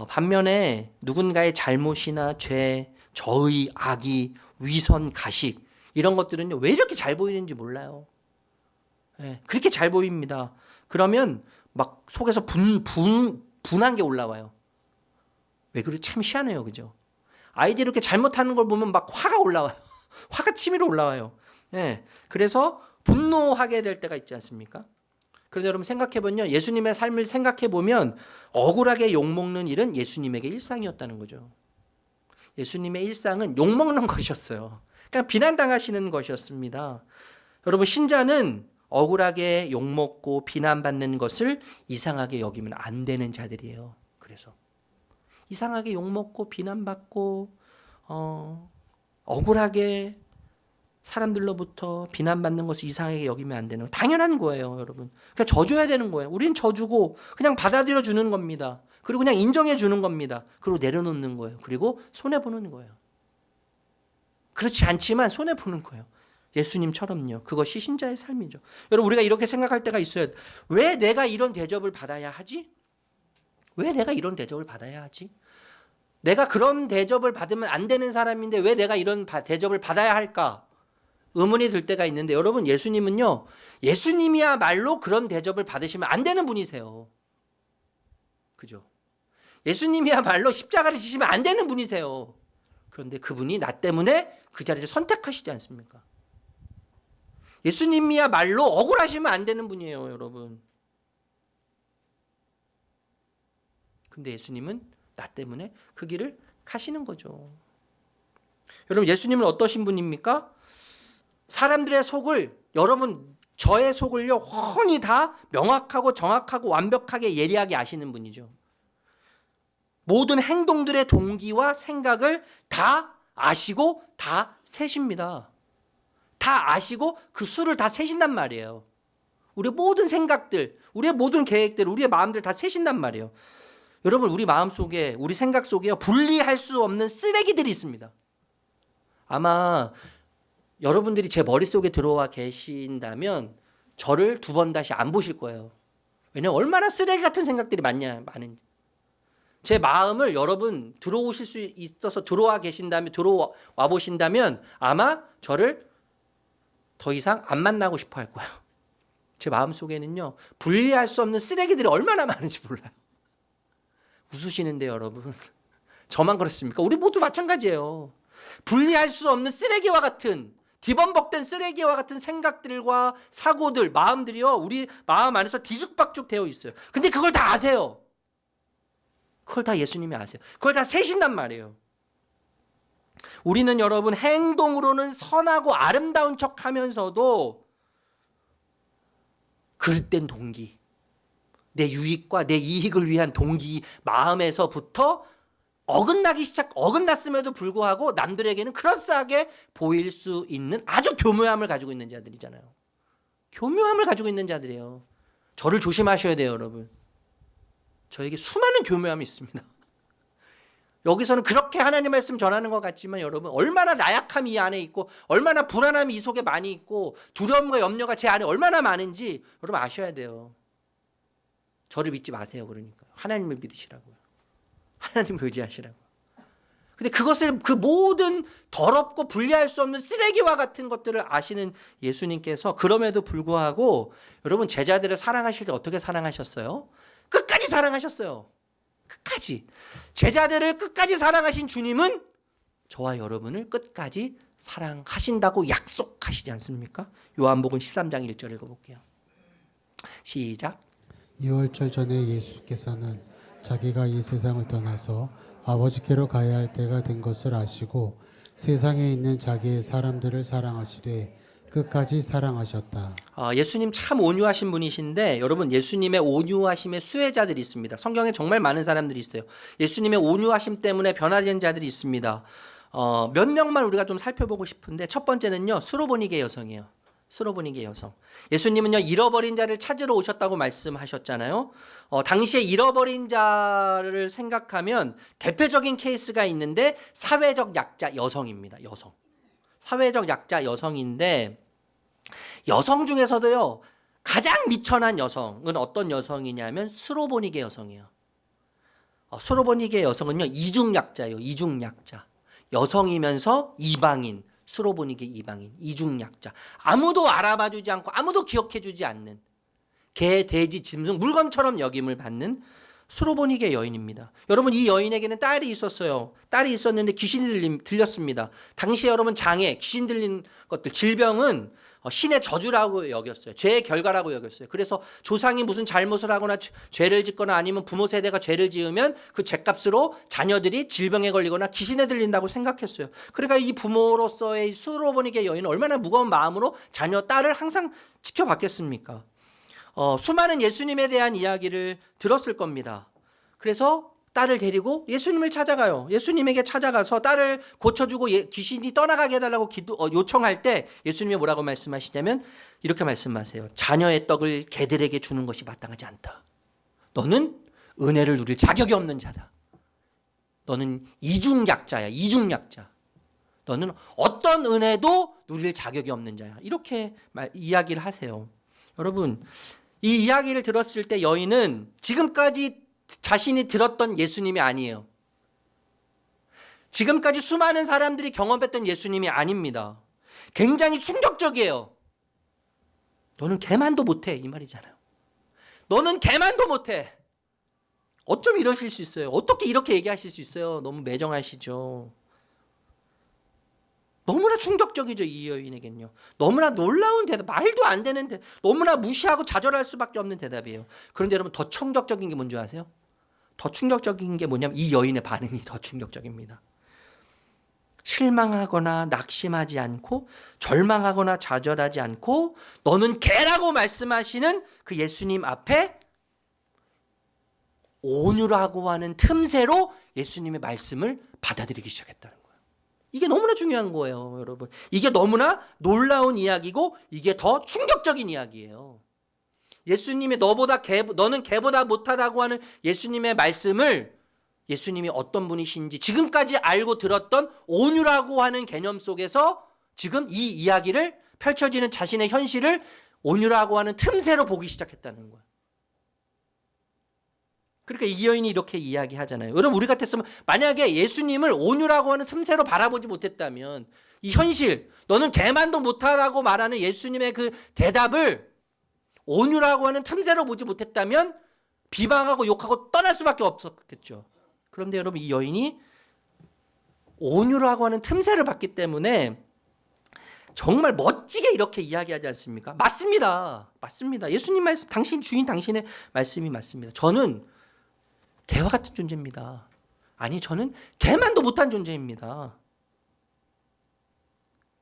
반면에 누군가의 잘못이나 죄, 저의, 악의, 위선, 가식 이런 것들은요, 왜 이렇게 잘 보이는지 몰라요. 네, 그렇게 잘 보입니다. 그러면 막 속에서 분한 게 올라와요. 왜 그래? 참 희한해요. 그죠? 아이들이 이렇게 잘못하는 걸 보면 막 화가 올라와요. 화가 치밀어 올라와요. 네, 그래서 분노하게 될 때가 있지 않습니까? 그런데 여러분 생각해보면요. 예수님의 삶을 생각해보면 억울하게 욕먹는 일은 예수님에게 일상이었다는 거죠. 예수님의 일상은 욕먹는 것이었어요. 그러니까 비난당하시는 것이었습니다. 여러분, 신자는 억울하게 욕먹고 비난받는 것을 이상하게 여기면 안 되는 자들이에요. 그래서 이상하게 욕먹고 비난받고 억울하게 사람들로부터 비난받는 것을 이상하게 여기면 안 되는 거 당연한 거예요, 여러분. 그러니까 져줘야 되는 거예요. 우린 져주고 그냥 받아들여 주는 겁니다. 그리고 그냥 인정해 주는 겁니다. 그리고 내려놓는 거예요. 그리고 손해 보는 거예요. 그렇지 않지만 손해 보는 거예요. 예수님처럼요. 그것이 신자의 삶이죠. 여러분, 우리가 이렇게 생각할 때가 있어요. 왜 내가 이런 대접을 받아야 하지? 왜 내가 이런 대접을 받아야 하지? 내가 그런 대접을 받으면 안 되는 사람인데 왜 내가 이런 대접을 받아야 할까? 의문이 들 때가 있는데, 여러분, 예수님은요, 예수님이야말로 그런 대접을 받으시면 안 되는 분이세요. 그죠? 예수님이야말로 십자가를 지시면 안 되는 분이세요. 그런데 그분이 나 때문에 그 자리를 선택하시지 않습니까? 예수님이야말로 억울하시면 안 되는 분이에요, 여러분. 근데 예수님은 나 때문에 그 길을 가시는 거죠. 여러분, 예수님은 어떠신 분입니까? 사람들의 속을, 여러분, 저의 속을요, 훤히 다 명확하고 정확하고 완벽하게 예리하게 아시는 분이죠. 모든 행동들의 동기와 생각을 다 아시고 다 세십니다. 다 아시고 그 수를 다 세신단 말이에요. 우리의 모든 생각들, 우리의 모든 계획들, 우리의 마음들 다 세신단 말이에요. 여러분, 우리 마음 속에, 우리 생각 속에요, 분리할 수 없는 쓰레기들이 있습니다. 아마 여러분들이 제 머릿속에 들어와 계신다면 저를 두 번 다시 안 보실 거예요. 왜냐면 얼마나 쓰레기 같은 생각들이 많은지. 제 마음을 여러분 들어오실 수 있어서 들어와 보신다면 아마 저를 더 이상 안 만나고 싶어 할 거예요. 제 마음 속에는요, 분리할 수 없는 쓰레기들이 얼마나 많은지 몰라요. 웃으시는데 여러분, 저만 그렇습니까? 우리 모두 마찬가지예요. 분리할 수 없는 쓰레기와 같은, 뒤범벅된 쓰레기와 같은 생각들과 사고들, 마음들이요, 우리 마음 안에서 뒤죽박죽 되어 있어요. 근데 그걸 다 아세요. 그걸 다 예수님이 아세요. 그걸 다 세신단 말이에요. 우리는 여러분, 행동으로는 선하고 아름다운 척 하면서도 그릇된 동기, 내 유익과 내 이익을 위한 동기 마음에서부터 어긋났음에도 불구하고 남들에게는 그럴싸하게 보일 수 있는 아주 교묘함을 가지고 있는 자들이잖아요. 교묘함을 가지고 있는 자들이에요. 저를 조심하셔야 돼요, 여러분. 저에게 수많은 교묘함이 있습니다. 여기서는 그렇게 하나님 말씀 전하는 것 같지만 여러분, 얼마나 나약함이 이 안에 있고 얼마나 불안함이 이 속에 많이 있고 두려움과 염려가 제 안에 얼마나 많은지 여러분 아셔야 돼요. 저를 믿지 마세요. 그러니까 하나님을 믿으시라고요. 하나님을 의지하시라고요. 근데 그것을, 그 모든 더럽고 분리할 수 없는 쓰레기와 같은 것들을 아시는 예수님께서 그럼에도 불구하고 여러분, 제자들을 사랑하실 때 어떻게 사랑하셨어요? 끝까지 사랑하셨어요. 끝까지. 제자들을 끝까지 사랑하신 주님은 저와 여러분을 끝까지 사랑하신다고 약속하시지 않습니까? 요한복음 13장 1절 읽어볼게요. 시작. 유월절 전에 예수께서는 자기가 이 세상을 떠나서 아버지께로 가야 할 때가 된 것을 아시고 세상에 있는 자기의 사람들을 사랑하시되 끝까지 사랑하셨다. 예수님 참 온유하신 분이신데 여러분, 예수님의 온유하심의 수혜자들이 있습니다. 성경에 정말 많은 사람들이 있어요. 예수님의 온유하심 때문에 변화된 자들이 있습니다. 몇 명만 우리가 좀 살펴보고 싶은데 첫 번째는요. 수로보니게 여성이에요. 수로보니게 여성. 예수님은요 잃어버린 자를 찾으러 오셨다고 말씀하셨잖아요. 당시에 잃어버린 자를 생각하면 대표적인 케이스가 있는데 사회적 약자 여성입니다. 여성. 사회적 약자 여성인데 여성 중에서도요 가장 미천한 여성은 어떤 여성이냐면 수로보니게 여성이에요. 수로보니게 여성은요 이중약자예요. 이중약자. 여성이면서 이방인. 수로보니게 이방인, 이중약자. 아무도 알아봐주지 않고 아무도 기억해주지 않는 개, 돼지, 짐승, 물건처럼 여김을 받는 수로보니게 여인입니다. 여러분 이 여인에게는 딸이 있었어요. 딸이 있었는데 귀신이 들렸습니다. 당시에 여러분 장애, 귀신 들린 것들, 질병은 신의 저주라고 여겼어요. 죄의 결과라고 여겼어요. 그래서 조상이 무슨 잘못을 하거나 죄를 짓거나 아니면 부모 세대가 죄를 지으면 그 죄값으로 자녀들이 질병에 걸리거나 귀신에 들린다고 생각했어요. 그러니까 이 부모로서의 수로보니게 여인은 얼마나 무거운 마음으로 자녀, 딸을 항상 지켜봤겠습니까? 수많은 예수님에 대한 이야기를 들었을 겁니다. 그래서 딸을 데리고 예수님을 찾아가요. 예수님에게 찾아가서 딸을 고쳐주고 귀신이 떠나가게 해달라고 요청할 때 예수님이 뭐라고 말씀하시냐면 이렇게 말씀하세요. 자녀의 떡을 개들에게 주는 것이 마땅하지 않다. 너는 은혜를 누릴 자격이 없는 자다. 너는 이중약자야. 이중약자. 너는 어떤 은혜도 누릴 자격이 없는 자야. 이렇게 이야기를 하세요. 여러분 이 이야기를 들었을 때 여인은 지금까지 자신이 들었던 예수님이 아니에요. 지금까지 수많은 사람들이 경험했던 예수님이 아닙니다. 굉장히 충격적이에요. 너는 개만도 못해 이 말이잖아요. 너는 개만도 못해. 어쩜 이러실 수 있어요? 어떻게 이렇게 얘기하실 수 있어요? 너무 매정하시죠. 너무나 충격적이죠. 이 여인에겐요. 너무나 놀라운 대답, 말도 안 되는데 너무나 무시하고 좌절할 수밖에 없는 대답이에요. 그런데 여러분 더 충격적인 게 뭔지 아세요? 더 충격적인 게 뭐냐면 이 여인의 반응이 더 충격적입니다. 실망하거나 낙심하지 않고 절망하거나 좌절하지 않고 너는 개라고 말씀하시는 그 예수님 앞에 온유라고 하는 틈새로 예수님의 말씀을 받아들이기 시작했다는 거예요. 이게 너무나 중요한 거예요, 여러분. 이게 너무나 놀라운 이야기고 이게 더 충격적인 이야기예요. 예수님이 너는 개보다 못하다고 하는 예수님의 말씀을 예수님이 어떤 분이신지 지금까지 알고 들었던 온유라고 하는 개념 속에서 지금 이 이야기를 펼쳐지는 자신의 현실을 온유라고 하는 틈새로 보기 시작했다는 거예요. 그러니까 이 여인이 이렇게 이야기하잖아요. 여러분 우리 같았으면 만약에 예수님을 온유라고 하는 틈새로 바라보지 못했다면 이 현실 너는 개만도 못하다고 말하는 예수님의 그 대답을 온유라고 하는 틈새로 보지 못했다면 비방하고 욕하고 떠날 수밖에 없었겠죠. 그런데 여러분 이 여인이 온유라고 하는 틈새를 봤기 때문에 정말 멋지게 이렇게 이야기하지 않습니까? 맞습니다. 맞습니다. 예수님 말씀, 당신 주인 당신의 말씀이 맞습니다. 저는 개와 같은 존재입니다. 아니 저는 개만도 못한 존재입니다.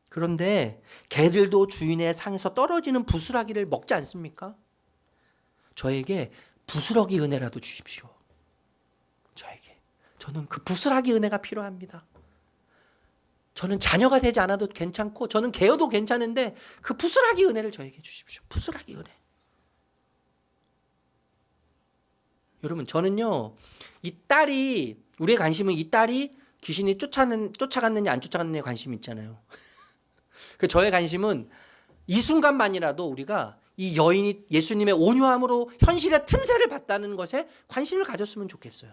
그런데 개들도 주인의 상에서 떨어지는 부스러기를 먹지 않습니까? 저에게 부스러기 은혜라도 주십시오. 저에게. 저는 그 부스러기 은혜가 필요합니다. 저는 자녀가 되지 않아도 괜찮고 저는 개여도 괜찮은데 그 부스러기 은혜를 저에게 주십시오. 부스러기 은혜. 여러분 저는요 우리의 관심은 이 딸이 귀신이 쫓아갔느냐 안 쫓아갔느냐에 관심이 있잖아요. 그 저의 관심은 이 순간만이라도 우리가 이 여인이 예수님의 온유함으로 현실의 틈새를 봤다는 것에 관심을 가졌으면 좋겠어요.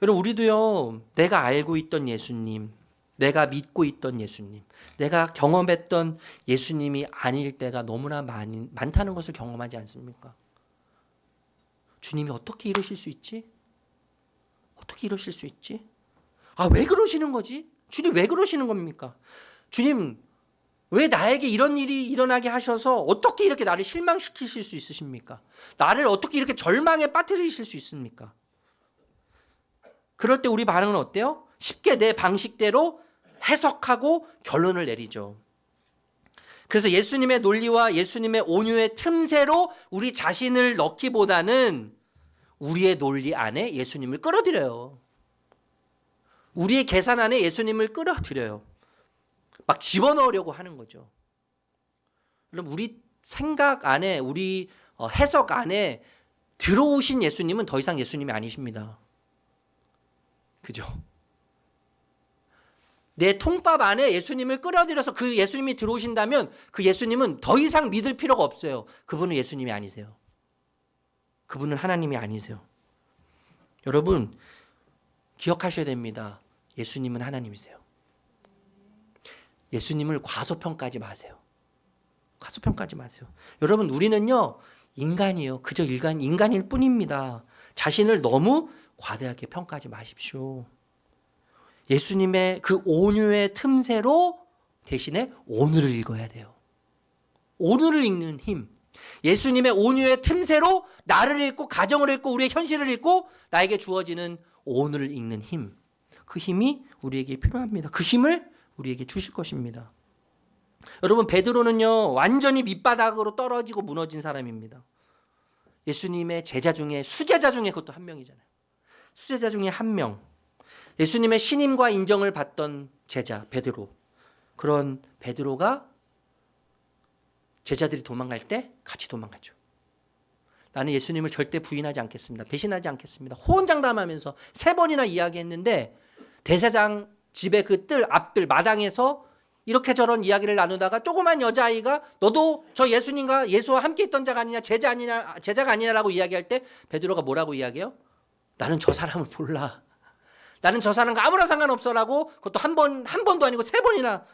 여러분 우리도요 내가 알고 있던 예수님, 내가 믿고 있던 예수님, 내가 경험했던 예수님이 아닐 때가 너무나 많다는 것을 경험하지 않습니까? 주님이 어떻게 이러실 수 있지? 어떻게 이러실 수 있지? 왜 그러시는 거지? 주님 왜 그러시는 겁니까? 주님 왜 나에게 이런 일이 일어나게 하셔서 어떻게 이렇게 나를 실망시키실 수 있으십니까? 나를 어떻게 이렇게 절망에 빠뜨리실 수 있습니까? 그럴 때 우리 반응은 어때요? 쉽게 내 방식대로 해석하고 결론을 내리죠. 그래서 예수님의 논리와 예수님의 온유의 틈새로 우리 자신을 넣기보다는 우리의 논리 안에 예수님을 끌어들여요. 우리의 계산 안에 예수님을 끌어들여요. 막 집어넣으려고 하는 거죠. 그럼 우리 생각 안에, 우리 해석 안에 들어오신 예수님은 더 이상 예수님이 아니십니다. 그죠? 내 통밥 안에 예수님을 끌어들여서 그 예수님이 들어오신다면 그 예수님은 더 이상 믿을 필요가 없어요. 그분은 예수님이 아니세요. 그분은 하나님이 아니세요. 여러분, 기억하셔야 됩니다. 예수님은 하나님이세요. 예수님을 과소평가하지 마세요. 과소평가하지 마세요. 여러분, 우리는요, 인간이에요. 그저 인간일 뿐입니다. 자신을 너무 과대하게 평가하지 마십시오. 예수님의 그 온유의 틈새로 대신에 오늘을 읽어야 돼요. 오늘을 읽는 힘. 예수님의 온유의 틈새로 나를 읽고 가정을 읽고 우리의 현실을 읽고 나에게 주어지는 오늘을 읽는 힘. 그 힘이 우리에게 필요합니다. 그 힘을 우리에게 주실 것입니다. 여러분, 베드로는요, 완전히 밑바닥으로 떨어지고 무너진 사람입니다. 예수님의 제자 중에, 수제자 중에 그것도 한 명이잖아요. 수제자 중에 한 명. 예수님의 신임과 인정을 받던 제자 베드로. 그런 베드로가 제자들이 도망갈 때 같이 도망가죠. 나는 예수님을 절대 부인하지 않겠습니다. 배신하지 않겠습니다. 호언장담하면서 3번이나 이야기했는데 대제사장 집의 그 앞들 마당에서 이렇게 저런 이야기를 나누다가 조그만 여자아이가 너도 저 예수님과 예수와 함께 있던 자가 아니냐, 제자가 아니냐라고 이야기할 때 베드로가 뭐라고 이야기해요? 나는 저 사람을 몰라. 나는 저 사람과 아무런 상관없어라고, 그것도 한 번도 아니고 3번이나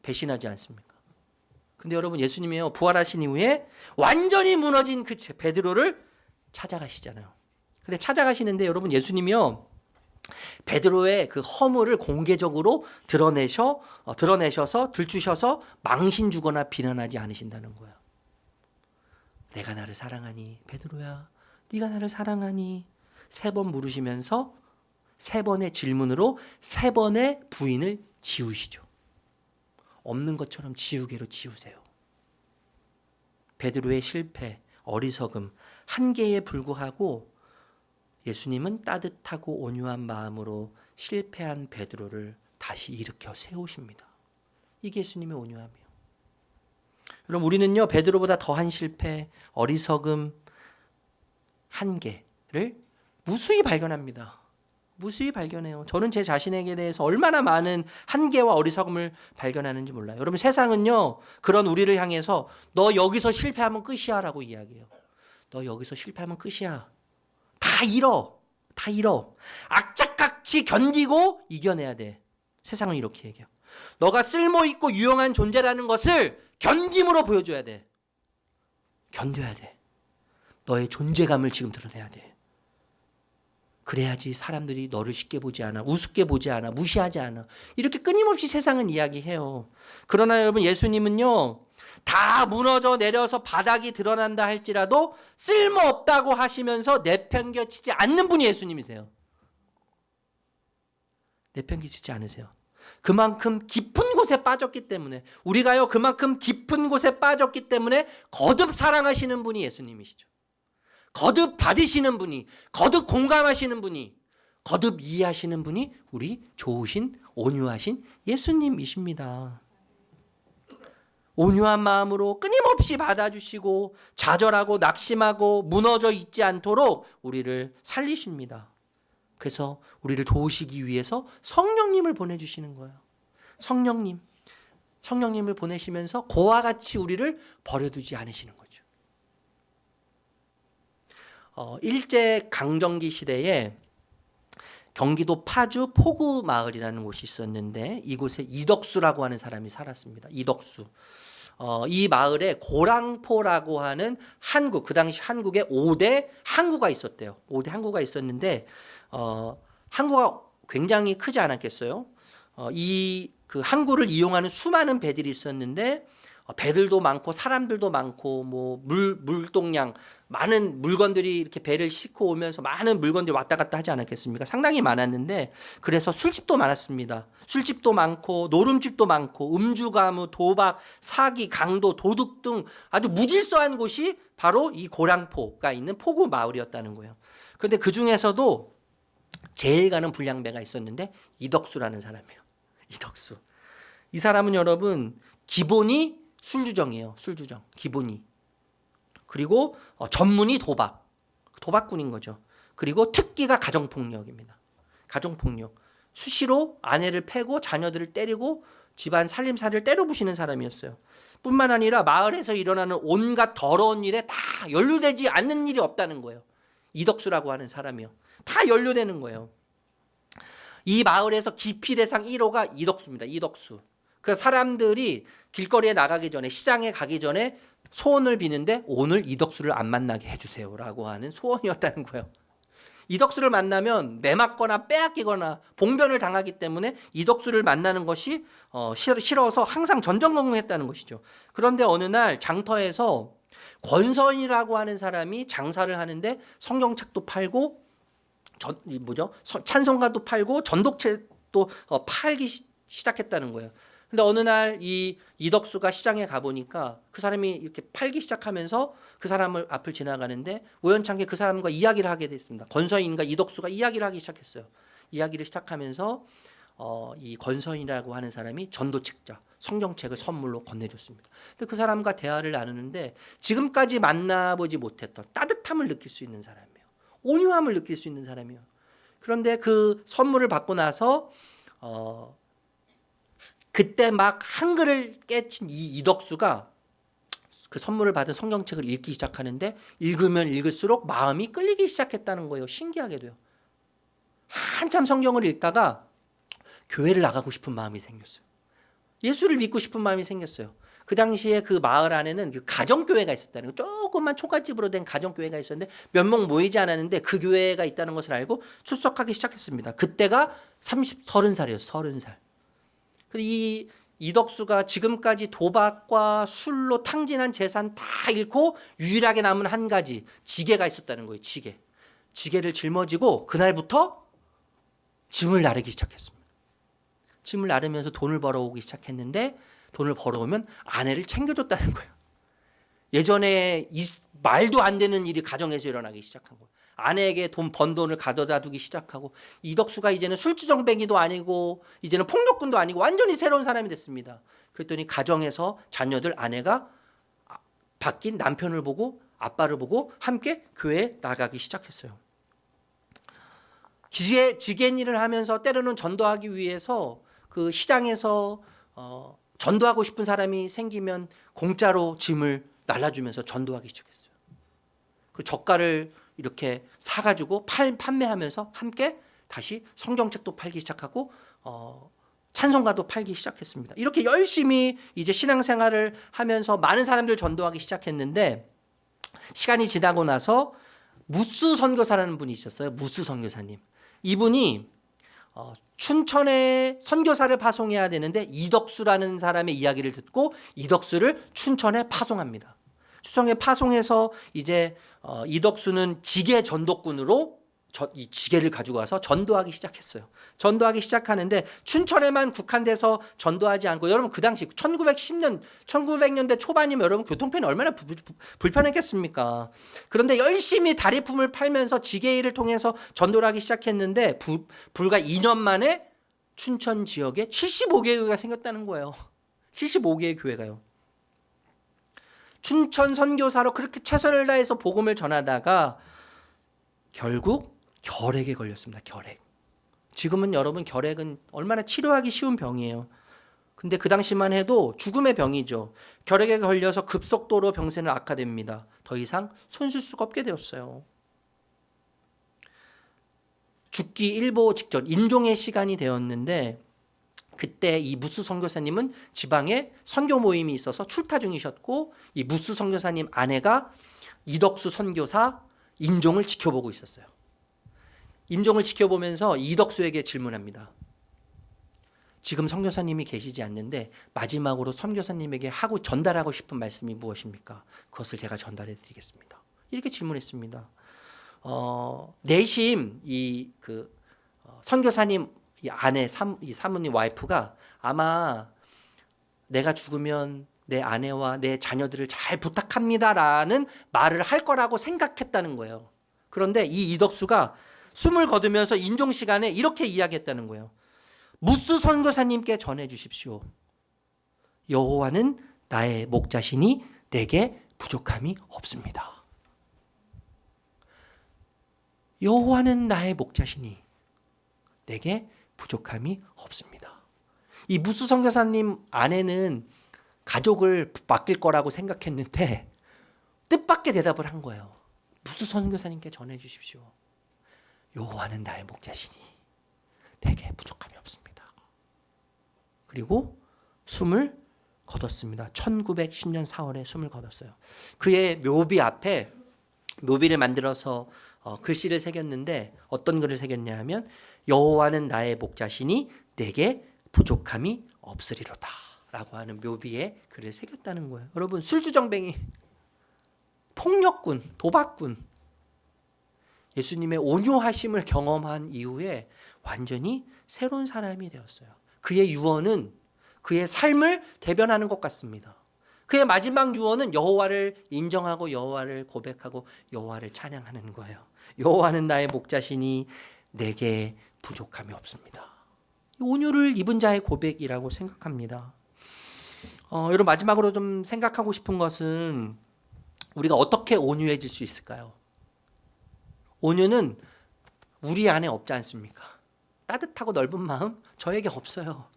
배신하지 않습니까? 근데 여러분, 예수님이요, 부활하신 이후에 완전히 무너진 그 베드로를 찾아가시잖아요. 근데 찾아가시는데 여러분, 예수님이요, 베드로의 그 허물을 공개적으로 드러내셔서 들추셔서 망신 주거나 비난하지 않으신다는 거예요. 내가 나를 사랑하니? 베드로야, 네가 나를 사랑하니? 3번 물으시면서 3번의 질문으로 3번의 부인을 지우시죠. 없는 것처럼 지우개로 지우세요. 베드로의 실패, 어리석음, 한계에 불구하고 예수님은 따뜻하고 온유한 마음으로 실패한 베드로를 다시 일으켜 세우십니다. 이게 예수님의 온유함이에요. 여러분, 우리는요, 베드로보다 더한 실패, 어리석음, 한계를 무수히 발견합니다. 무수히 발견해요. 저는 제 자신에게 대해서 얼마나 많은 한계와 어리석음을 발견하는지 몰라요. 여러분, 세상은요, 그런 우리를 향해서 너 여기서 실패하면 끝이야 라고 이야기해요. 너 여기서 실패하면 끝이야. 다 잃어. 악착같이 견디고 이겨내야 돼. 세상은 이렇게 얘기해요. 너가 쓸모있고 유용한 존재라는 것을 견딤으로 보여줘야 돼. 견뎌야 돼. 너의 존재감을 지금 드러내야 돼. 그래야지 사람들이 너를 쉽게 보지 않아, 우습게 보지 않아, 무시하지 않아. 이렇게 끊임없이 세상은 이야기해요. 그러나 여러분, 예수님은요, 다 무너져 내려서 바닥이 드러난다 할지라도 쓸모없다고 하시면서 내팽겨치지 않는 분이 예수님이세요. 내팽겨치지 않으세요. 그만큼 깊은 곳에 빠졌기 때문에, 우리가요, 그만큼 깊은 곳에 빠졌기 때문에 거듭 사랑하시는 분이 예수님이시죠. 거듭 받으시는 분이, 거듭 공감하시는 분이, 거듭 이해하시는 분이 우리 좋으신, 온유하신 예수님이십니다. 온유한 마음으로 끊임없이 받아주시고 좌절하고 낙심하고 무너져 있지 않도록 우리를 살리십니다. 그래서 우리를 도우시기 위해서 성령님을 보내주시는 거예요. 성령님을 보내시면서 그와 같이 우리를 버려두지 않으시는 거죠. 일제 강점기 시대에 경기도 파주 포구 마을이라는 곳이 있었는데 이곳에 이덕수라고 하는 사람이 살았습니다. 이덕수. 이 마을에 고랑포라고 하는 항구, 그 당시 한국에 5대 항구가 있었대요. 5대 항구가 있었는데 항구가 굉장히 크지 않았겠어요? 이 그 항구를 이용하는 수많은 배들이 있었는데 배들도 많고 사람들도 많고 뭐 물동량 많은 물건들이 이렇게 배를 싣고 오면서 많은 물건들이 왔다 갔다 하지 않았겠습니까? 상당히 많았는데 그래서 술집도 많았습니다. 술집도 많고 노름집도 많고 음주가무, 도박, 사기, 강도, 도둑 등 아주 무질서한 곳이 바로 이 고랑포가 있는 포구 마을이었다는 거예요. 그런데 그 중에서도 제일 가는 불량배가 있었는데 이덕수라는 사람이에요. 이덕수. 이 사람은 여러분 기본이 술주정이에요. 술주정. 기본이. 그리고 전문이 도박꾼인 거죠. 그리고 특기가 가정폭력입니다. 가정폭력. 수시로 아내를 패고 자녀들을 때리고 집안 살림살이를 때려부시는 사람이었어요. 뿐만 아니라 마을에서 일어나는 온갖 더러운 일에 다 연루되지 않는 일이 없다는 거예요. 이덕수라고 하는 사람이요. 다 연루되는 거예요. 이 마을에서 기피 대상 1호가 이덕수입니다. 이덕수. 그래서 사람들이 길거리에 나가기 전에 시장에 가기 전에 소원을 비는데 오늘 이덕수를 안 만나게 해주세요라고 하는 소원이었다는 거예요. 이덕수를 만나면 매맞거나 빼앗기거나 봉변을 당하기 때문에 이덕수를 만나는 것이 싫어서 항상 전전긍긍했다는 것이죠. 그런데 어느 날 장터에서 권서인이라고 하는 사람이 장사를 하는데 성경책도 팔고 찬송가도 팔고 전독책도 팔기 시작했다는 거예요. 근데 어느 날 이 이덕수가 시장에 가보니까 그 사람이 이렇게 팔기 시작하면서 그 사람을 앞을 지나가는데 우연찮게 그 사람과 이야기를 하게 됐습니다. 권서인과 이덕수가 이야기를 하기 시작했어요. 이야기를 시작하면서 이 권서인이라고 하는 사람이 전도책자 성경책을 선물로 건네줬습니다. 근데 그 사람과 대화를 나누는데 지금까지 만나보지 못했던 따뜻함을 느낄 수 있는 사람이에요. 온유함을 느낄 수 있는 사람이에요. 그런데 그 선물을 받고 나서 그때 막 한글을 깨친 이 이덕수가 그 선물을 받은 성경책을 읽기 시작하는데 읽으면 읽을수록 마음이 끌리기 시작했다는 거예요. 신기하게도요. 한참 성경을 읽다가 교회를 나가고 싶은 마음이 생겼어요. 예수를 믿고 싶은 마음이 생겼어요. 그 당시에 그 마을 안에는 그 가정교회가 있었다는 거예요. 조그만 초가집으로 된 가정교회가 있었는데 몇 명 모이지 않았는데 그 교회가 있다는 것을 알고 출석하기 시작했습니다. 그때가 30살이었어요. 30살. 이 이덕수가 지금까지 도박과 술로 탕진한 재산 다 잃고 유일하게 남은 한 가지 지게가 있었다는 거예요. 지게를 짊어지고 그날부터 짐을 나르기 시작했습니다. 짐을 나르면서 돈을 벌어오기 시작했는데 돈을 벌어오면 아내를 챙겨줬다는 거예요. 예전에 말도 안 되는 일이 가정에서 일어나기 시작한 거예요. 아내에게 번 돈을 가져다 두기 시작하고 이덕수가 이제는 술주정뱅이도 아니고 이제는 폭력꾼도 아니고 완전히 새로운 사람이 됐습니다. 그랬더니 가정에서 자녀들 아내가 바뀐 남편을 보고 아빠를 보고 함께 교회에 나가기 시작했어요. 지겐 일을 하면서 때로는 전도하기 위해서 그 시장에서 전도하고 싶은 사람이 생기면 공짜로 짐을 날라주면서 전도하기 시작했어요. 그 젓갈을 이렇게 사가지고 판매하면서 함께 다시 성경책도 팔기 시작하고 찬송가도 팔기 시작했습니다. 이렇게 열심히 이제 신앙생활을 하면서 많은 사람들 전도하기 시작했는데 시간이 지나고 나서 무스 선교사라는 분이 있었어요. 무스 선교사님. 이분이 춘천에 선교사를 파송해야 되는데 이덕수라는 사람의 이야기를 듣고 이덕수를 춘천에 파송합니다. 추성에 파송해서 이제 이덕수는 지게 전도꾼으로 이 지게를 가지고 와서 전도하기 시작했어요. 전도하기 시작하는데 춘천에만 국한돼서 전도하지 않고 여러분 그 당시 1900년대 초반이면 여러분 교통편이 얼마나 불편했겠습니까? 그런데 열심히 다리품을 팔면서 지게 일을 통해서 전도를 하기 시작했는데 불과 2년 만에 춘천 지역에 75개의 교회가 생겼다는 거예요. 75개의 교회가요. 춘천 선교사로 그렇게 최선을 다해서 복음을 전하다가 결국 결핵에 걸렸습니다. 결핵. 지금은 여러분 결핵은 얼마나 치료하기 쉬운 병이에요. 근데 그 당시만 해도 죽음의 병이죠. 결핵에 걸려서 급속도로 병세는 악화됩니다. 더 이상 손쓸 수가 없게 되었어요. 죽기 일보 직전 임종의 시간이 되었는데 그때 이 무스 선교사님은 지방에 선교 모임이 있어서 출타 중이셨고 이 무스 선교사님 아내가 이덕수 선교사 임종을 지켜보고 있었어요. 임종을 지켜보면서 이덕수에게 질문합니다. 지금 선교사님이 계시지 않는데 마지막으로 선교사님에게 전달하고 싶은 말씀이 무엇입니까? 그것을 제가 전달해 드리겠습니다. 이렇게 질문했습니다. 내심 선교사님 이 아내 이 사모님 와이프가 아마 내가 죽으면 내 아내와 내 자녀들을 잘 부탁합니다라는 말을 할 거라고 생각했다는 거예요. 그런데 이 이덕수가 숨을 거두면서 인종 시간에 이렇게 이야기했다는 거예요. 무스 선교사님께 전해 주십시오. 여호와는 나의 목자시니 내게 부족함이 없습니다. 여호와는 나의 목자시니 내게 부족함이 없습니다. 이 무스 선교사님 아내는 가족을 맡길 거라고 생각했는데 뜻밖의 대답을 한 거예요. 무스 선교사님께 전해 주십시오. 여호와는 나의 목자시니 내게 부족함이 없습니다. 그리고 숨을 거뒀습니다. 1910년 4월에 숨을 거뒀어요. 그의 묘비 앞에 묘비를 만들어서 글씨를 새겼는데 어떤 글을 새겼냐 하면 여호와는 나의 목자시니 내게 부족함이 없으리로다 라고 하는 묘비에 글을 새겼다는 거예요. 여러분, 술주정뱅이, 폭력군, 도박군, 예수님의 온유하심을 경험한 이후에 완전히 새로운 사람이 되었어요. 그의 유언은 그의 삶을 대변하는 것 같습니다. 그의 마지막 유언은 여호와를 인정하고 여호와를 고백하고 여호와를 찬양하는 거예요. 여호와는 나의 목자시니 내게 부족함이 없습니다. 온유를 입은 자의 고백이라고 생각합니다. 여러분, 마지막으로 좀 생각하고 싶은 것은 우리가 어떻게 온유해질 수 있을까요? 온유는 우리 안에 없지 않습니까? 따뜻하고 넓은 마음 저에게 없어요.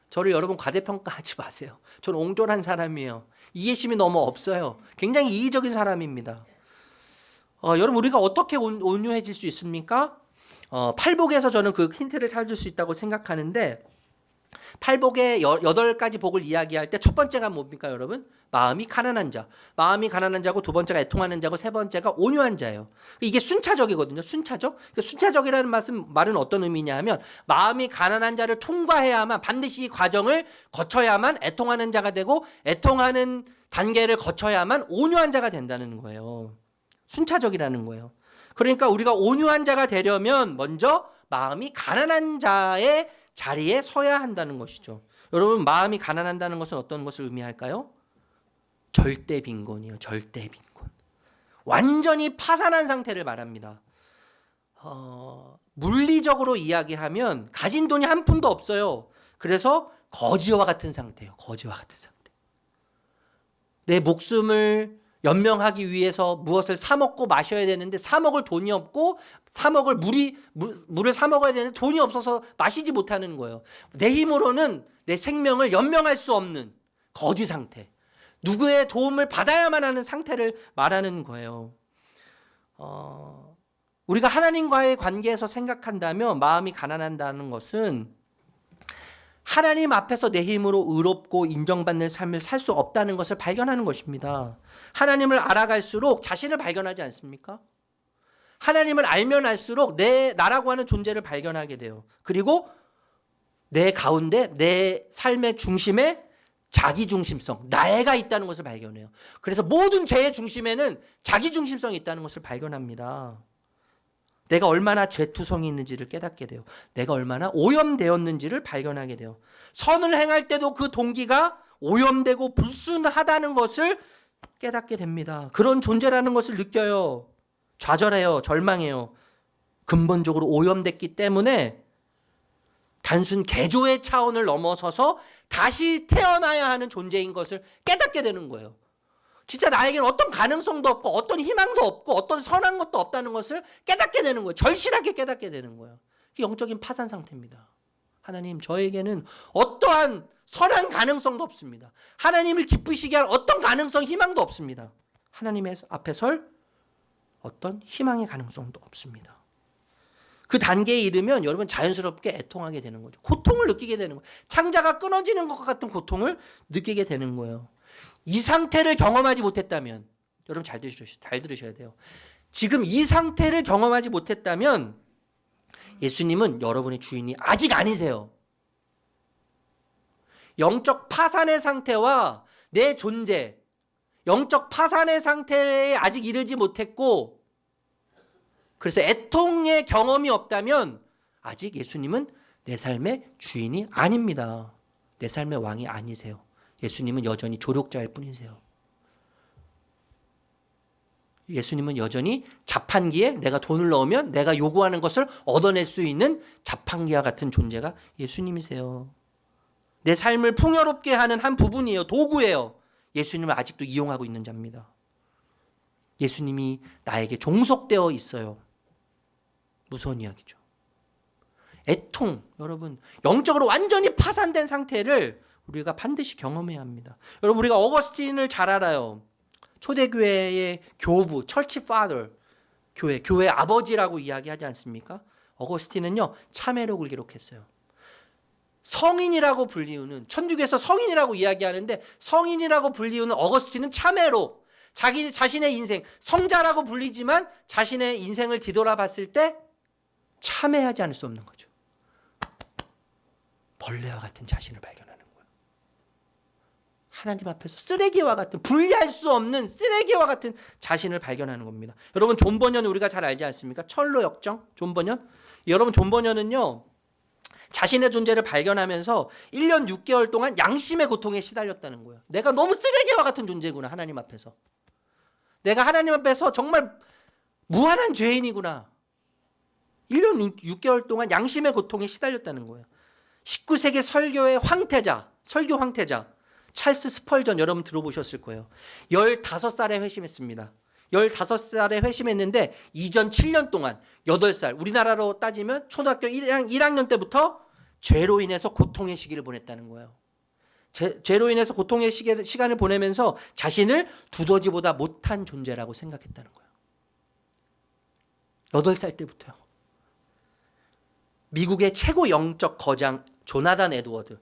저를 여러분 과대평가하지 마세요. 저는 옹졸한 사람이에요. 이해심이 너무 없어요. 굉장히 이기적인 사람입니다. 여러분, 우리가 어떻게 온유해질 수 있습니까? 팔복에서 저는 그 힌트를 찾을 수 있다고 생각하는데, 팔복의 8가지 복을 이야기할 때 첫 번째가 뭡니까 여러분? 마음이 가난한 자. 마음이 가난한 자고, 두 번째가 애통하는 자고, 세 번째가 온유한 자예요. 이게 순차적이거든요. 순차적. 순차적이라는 말은 어떤 의미냐 하면 마음이 가난한 자를 통과해야만, 반드시 이 과정을 거쳐야만 애통하는 자가 되고, 애통하는 단계를 거쳐야만 온유한 자가 된다는 거예요. 순차적이라는 거예요. 그러니까 우리가 온유한 자가 되려면 먼저 마음이 가난한 자의 자리에 서야 한다는 것이죠. 여러분, 마음이 가난한다는 것은 어떤 것을 의미할까요? 절대 빈곤이요. 절대 빈곤. 완전히 파산한 상태를 말합니다. 물리적으로 이야기하면 가진 돈이 한 푼도 없어요. 그래서 거지와 같은 상태예요. 거지와 같은 상태. 내 목숨을 연명하기 위해서 무엇을 사 먹고 마셔야 되는데 사 먹을 돈이 없고, 물을 사 먹어야 되는데 돈이 없어서 마시지 못하는 거예요. 내 힘으로는 내 생명을 연명할 수 없는 거지 상태. 누구의 도움을 받아야만 하는 상태를 말하는 거예요. 우리가 하나님과의 관계에서 생각한다면 마음이 가난한다는 것은 하나님 앞에서 내 힘으로 의롭고 인정받는 삶을 살 수 없다는 것을 발견하는 것입니다. 하나님을 알아갈수록 자신을 발견하지 않습니까? 하나님을 알면 알수록 나라고 하는 존재를 발견하게 돼요. 그리고 내 가운데, 내 삶의 중심에 자기중심성, 나애가 있다는 것을 발견해요. 그래서 모든 죄의 중심에는 자기중심성이 있다는 것을 발견합니다. 내가 얼마나 죄투성이 있는지를 깨닫게 돼요. 내가 얼마나 오염되었는지를 발견하게 돼요. 선을 행할 때도 그 동기가 오염되고 불순하다는 것을 깨닫게 됩니다. 그런 존재라는 것을 느껴요. 좌절해요. 절망해요. 근본적으로 오염됐기 때문에 단순 개조의 차원을 넘어서서 다시 태어나야 하는 존재인 것을 깨닫게 되는 거예요. 진짜 나에게는 어떤 가능성도 없고 어떤 희망도 없고 어떤 선한 것도 없다는 것을 깨닫게 되는 거예요. 절실하게 깨닫게 되는 거예요. 그게 영적인 파산 상태입니다. 하나님, 저에게는 어떠한 선한 가능성도 없습니다. 하나님을 기쁘시게 할 어떤 가능성, 희망도 없습니다. 하나님의 앞에 설 어떤 희망의 가능성도 없습니다. 그 단계에 이르면 여러분 자연스럽게 애통하게 되는 거죠. 고통을 느끼게 되는 거예요. 창자가 끊어지는 것 같은 고통을 느끼게 되는 거예요. 이 상태를 경험하지 못했다면, 여러분 잘 들으셔야 돼요. 지금 이 상태를 경험하지 못했다면 예수님은 여러분의 주인이 아직 아니세요. 영적 파산의 상태와 내 존재, 영적 파산의 상태에 아직 이르지 못했고, 그래서 애통의 경험이 없다면 아직 예수님은 내 삶의 주인이 아닙니다. 내 삶의 왕이 아니세요. 예수님은 여전히 조력자일 뿐이세요. 예수님은 여전히 자판기에 내가 돈을 넣으면 내가 요구하는 것을 얻어낼 수 있는 자판기와 같은 존재가 예수님이세요. 내 삶을 풍요롭게 하는 한 부분이에요. 도구예요. 예수님을 아직도 이용하고 있는 자입니다. 예수님이 나에게 종속되어 있어요. 무서운 이야기죠. 애통, 여러분, 영적으로 완전히 파산된 상태를 우리가 반드시 경험해야 합니다. 여러분, 우리가 어거스틴을 잘 알아요. 초대교회의 교부, 철치 파더, 교회 아버지라고 이야기하지 않습니까? 어거스틴은요, 참회록을 기록했어요. 성인이라고 불리우는, 천주교에서 성인이라고 이야기하는데 성인이라고 불리우는 어거스틴은 참회록, 자신의 인생, 성자라고 불리지만 자신의 인생을 뒤돌아봤을 때 참회하지 않을 수 없는 거죠. 벌레와 같은 자신을 발견하는 거예요. 하나님 앞에서 쓰레기와 같은, 분리할 수 없는 쓰레기와 같은 자신을 발견하는 겁니다. 여러분, 존 버년은 우리가 잘 알지 않습니까? 철로 역정, 존 버년. 여러분, 존 버년은요, 자신의 존재를 발견하면서 1년 6개월 동안 양심의 고통에 시달렸다는 거예요. 내가 너무 쓰레기와 같은 존재구나, 하나님 앞에서. 내가 하나님 앞에서 정말 무한한 죄인이구나. 1년 6개월 동안 양심의 고통에 시달렸다는 거예요. 19세기 설교의 황태자, 설교 황태자 찰스 스펄전, 여러분 들어보셨을 거예요. 15살에 회심했습니다. 15살에 회심했는데 이전 7년 동안 8살, 우리나라로 따지면 초등학교 1학년 때부터 죄로 인해서 고통의 시기를 보냈다는 거예요. 죄로 인해서 고통의 시간을 보내면서 자신을 두더지보다 못한 존재라고 생각했다는 거예요. 8살 때부터요. 미국의 최고 영적 거장 조나단 에드워드,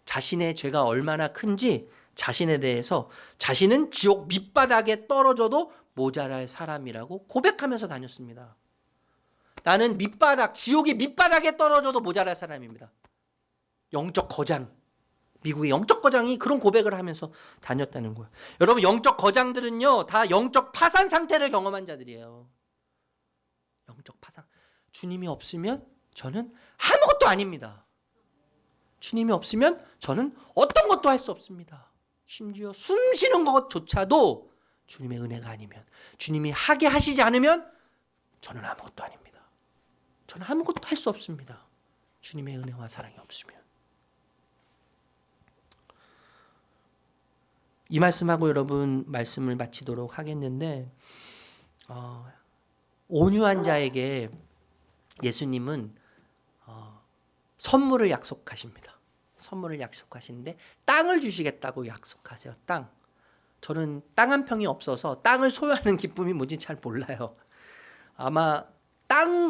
자신의 죄가 얼마나 큰지 자신에 대해서 자신은 지옥 밑바닥에 떨어져도 모자랄 사람이라고 고백하면서 다녔습니다. 나는 지옥의 밑바닥에 떨어져도 모자랄 사람입니다. 영적 거장, 미국의 영적 거장이 그런 고백을 하면서 다녔다는 거예요. 여러분, 영적 거장들은요, 다 영적 파산 상태를 경험한 자들이에요. 영적 파산. 주님이 없으면 저는 아무것도 아닙니다. 주님이 없으면 저는 어떤 것도 할 수 없습니다. 심지어 숨 쉬는 것조차도 주님의 은혜가 아니면, 주님이 하게 하시지 않으면 저는 아무것도 아닙니다. 저는 아무것도 할 수 없습니다. 주님의 은혜와 사랑이 없으면. 이 말씀하고 여러분 말씀을 마치도록 하겠는데, 온유한 자에게 예수님은 선물을 약속하십니다. 선물을 약속하시는데 땅을 주시겠다고 약속하세요. 땅. 저는 땅 한 평이 없어서 땅을 소유하는 기쁨이 뭔지 잘 몰라요. 아마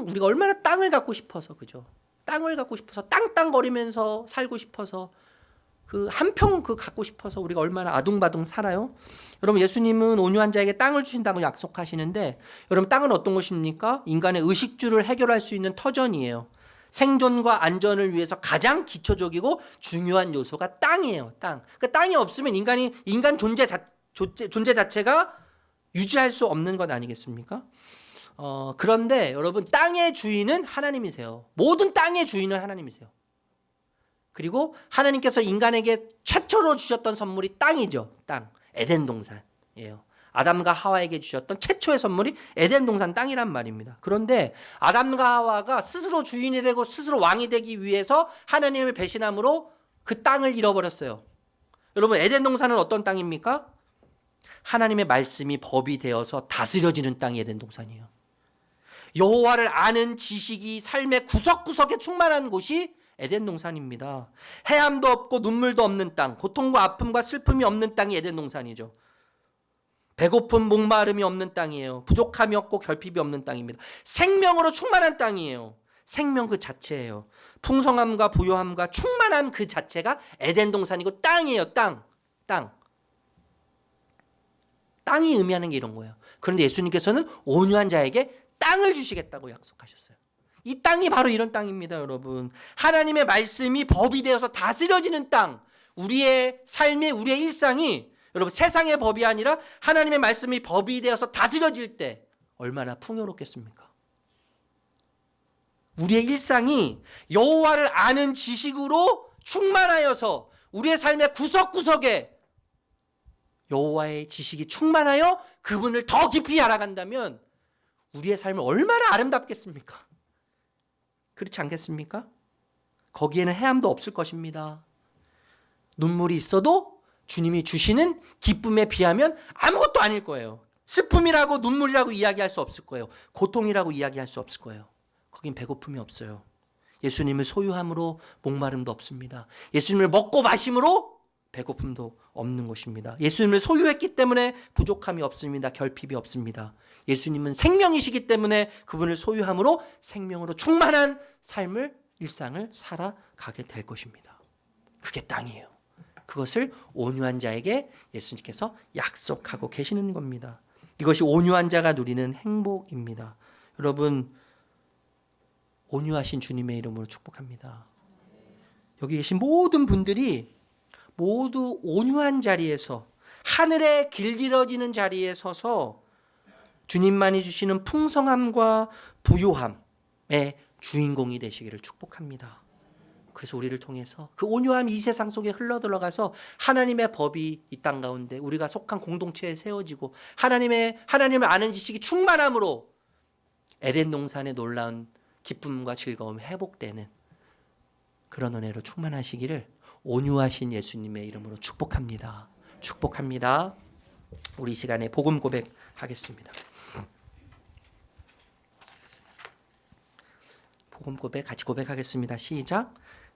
우리가 얼마나 땅을 갖고 싶어서, 그죠? 땅을 갖고 싶어서 땅땅거리면서 살고 싶어서, 그 한 평 갖고 싶어서 우리가 얼마나 아둥바둥 살아요. 여러분, 예수님은 온유한 자에게 땅을 주신다고 약속하시는데, 여러분, 땅은 어떤 것입니까? 인간의 의식주를 해결할 수 있는 터전이에요. 생존과 안전을 위해서 가장 기초적이고 중요한 요소가 땅이에요. 땅. 그 땅이 없으면 인간 존재 자체가 유지할 수 없는 것 아니겠습니까? 그런데 여러분, 땅의 주인은 하나님이세요. 모든 땅의 주인은 하나님이세요. 그리고 하나님께서 인간에게 최초로 주셨던 선물이 땅이죠. 땅. 에덴 동산이에요. 아담과 하와에게 주셨던 최초의 선물이 에덴 동산 땅이란 말입니다. 그런데 아담과 하와가 스스로 주인이 되고 스스로 왕이 되기 위해서 하나님을 배신함으로 그 땅을 잃어버렸어요. 여러분, 에덴 동산은 어떤 땅입니까? 하나님의 말씀이 법이 되어서 다스려지는 땅이 에덴 동산이에요. 여호와를 아는 지식이 삶의 구석구석에 충만한 곳이 에덴 동산입니다. 해함도 없고 눈물도 없는 땅, 고통과 아픔과 슬픔이 없는 땅이 에덴 동산이죠. 배고픔, 목마름이 없는 땅이에요. 부족함이 없고 결핍이 없는 땅입니다. 생명으로 충만한 땅이에요. 생명 그 자체예요. 풍성함과 부요함과 충만함 그 자체가 에덴 동산이고 땅이에요. 땅이 의미하는 게 이런 거예요. 그런데 예수님께서는 온유한 자에게 땅을 주시겠다고 약속하셨어요. 이 땅이 바로 이런 땅입니다, 여러분. 하나님의 말씀이 법이 되어서 다스려지는 땅. 우리의 삶이, 우리의 일상이, 여러분, 세상의 법이 아니라 하나님의 말씀이 법이 되어서 다스려질 때 얼마나 풍요롭겠습니까? 우리의 일상이 여호와를 아는 지식으로 충만하여서 우리의 삶의 구석구석에 여호와의 지식이 충만하여 그분을 더 깊이 알아간다면 우리의 삶은 얼마나 아름답겠습니까? 그렇지 않겠습니까? 거기에는 해함도 없을 것입니다. 눈물이 있어도 주님이 주시는 기쁨에 비하면 아무것도 아닐 거예요. 슬픔이라고 눈물이라고 이야기할 수 없을 거예요. 고통이라고 이야기할 수 없을 거예요. 거긴 배고픔이 없어요. 예수님을 소유함으로 목마름도 없습니다. 예수님을 먹고 마심으로 배고픔도 없는 것입니다. 예수님을 소유했기 때문에 부족함이 없습니다. 결핍이 없습니다. 예수님은 생명이시기 때문에 그분을 소유함으로 생명으로 충만한 삶을, 일상을 살아가게 될 것입니다. 그게 땅이에요. 그것을 온유한 자에게 예수님께서 약속하고 계시는 겁니다. 이것이 온유한 자가 누리는 행복입니다. 여러분, 온유하신 주님의 이름으로 축복합니다. 여기 계신 모든 분들이 모두 온유한 자리에서, 하늘에 길들여지는 자리에 서서 주님만이 주시는 풍성함과 부요함의 주인공이 되시기를 축복합니다. 그래서 우리를 통해서 그 온유함이 이 세상 속에 흘러들어가서 하나님의 법이 이 땅 가운데 우리가 속한 공동체에 세워지고 하나님을 아는 지식이 충만함으로 에덴 동산의 놀라운 기쁨과 즐거움이 회복되는 그런 은혜로 충만하시기를 온유하신 예수님의 이름으로 축복합니다. 축복합니다. 우리 시간에 복음 고백하겠습니다. 복음 고백 같이 고백하겠습니다. 시작.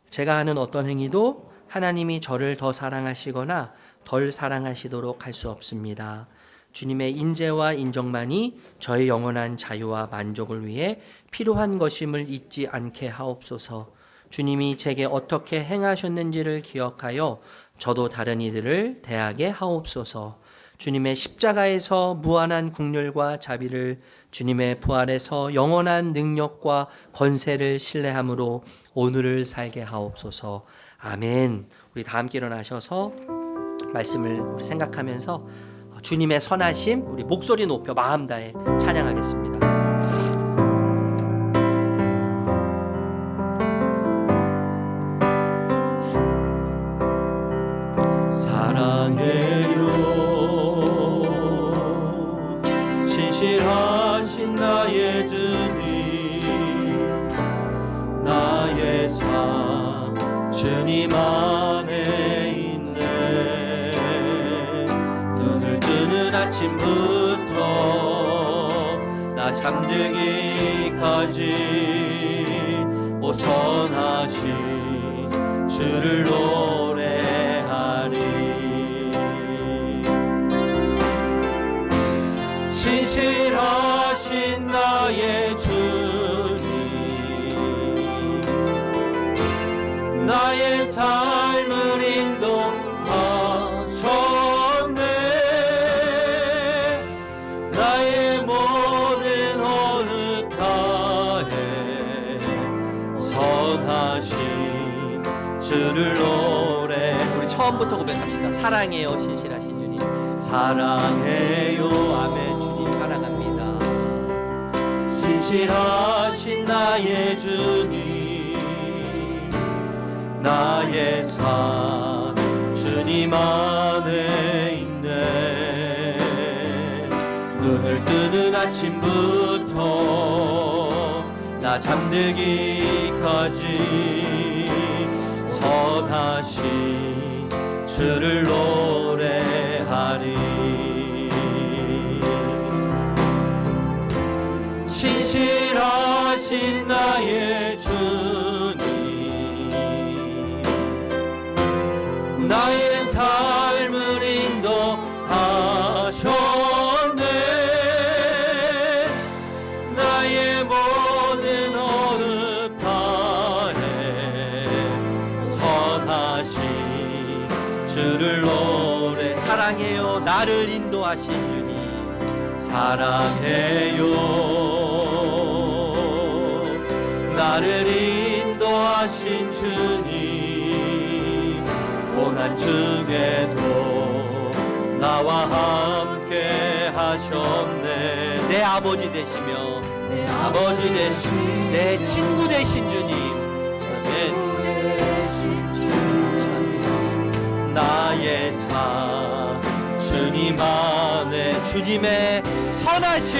제가 하는 어떤 행위도 하나님이 저를 더 사랑하시거나 덜 사랑하시도록 할 수 없습니다. 주님의 인재와 인정만이 저의 영원한 자유와 만족을 위해 필요한 것임을 잊지 않게 하옵소서. 주님이 제게 어떻게 행하셨는지를 기억하여 저도 다른 이들을 대하게 하옵소서. 주님의 십자가에서 무한한 국률과 자비를, 주님의 부활에서 영원한 능력과 권세를 신뢰함으로 오늘을 살게 하옵소서. 아멘. 우리 다 함께 일어나셔서 말씀을 우리 생각하면서 주님의 선하심 우리 목소리 높여 마음 다해 찬양하겠습니다. 사랑해요 신실하신 나의 주님, 나의 삶 주님 안에 있네. 눈을 뜨는 아침부터 나 잠들기까지 오 선하신 주를 노래하리. 신실하신 나의 주님, 나의 삶을 인도하셨네. 나의 모든 어느 다해 선하신 주를 노래. 우리 처음부터 고백합시다. 사랑해요 신실하신 주님. 사랑해요 아멘. 주님 사랑합니다. 신실하신 나의 주님, 나의 삶 주님 안에 있네. 눈을 뜨는 아침부터 나 잠들기까지 선하신 주를 노래하리. 신실하신 나의 주님, 나의 삶을 인도하셨네. 나의 모든 어느 다해 선하신 주를 노래. 사랑해요 나를 인도하신 주님. 사랑해요 나를 인도하신 주님, 고난 중에도 나와 함께 하셨네. 내 아버지 되시며 내 아버지 되신 내 친구 되신 주님. 나의 삶 주님 안에 주님의 선하심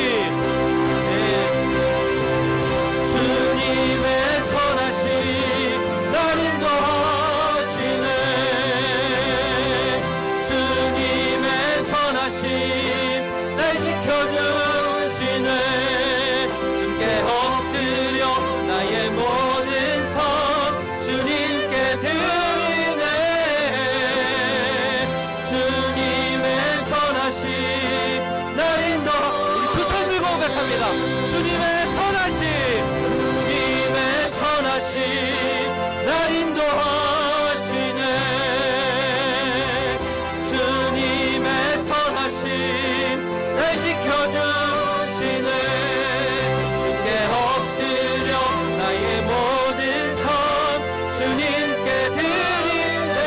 주님의 선하심 날 인도하시네 주님의 선하심 날 지켜주시네 주께 엎드려 나의 모든 삶 주님께 드리네 주님의 선하심 날 인도 우리 두 손 들고 고백합니다 주님의 선하심 주님의 선하심 날 인도하시네 주님의 선하심 날 지켜주시네 주께 엎드려 나의 모든 삶 주님께 드리네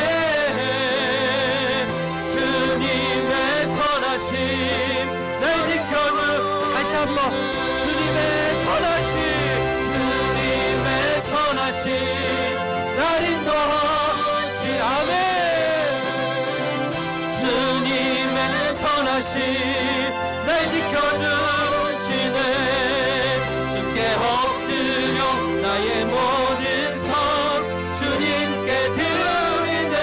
주님의 선하심 날 지켜주 다시 한번 주님의 선하심 주님의 선하심 날 인도하시 아멘 주님의 선하심 날 지켜주시네 주께 엎드려 나의 모든 삶 주님께 드리네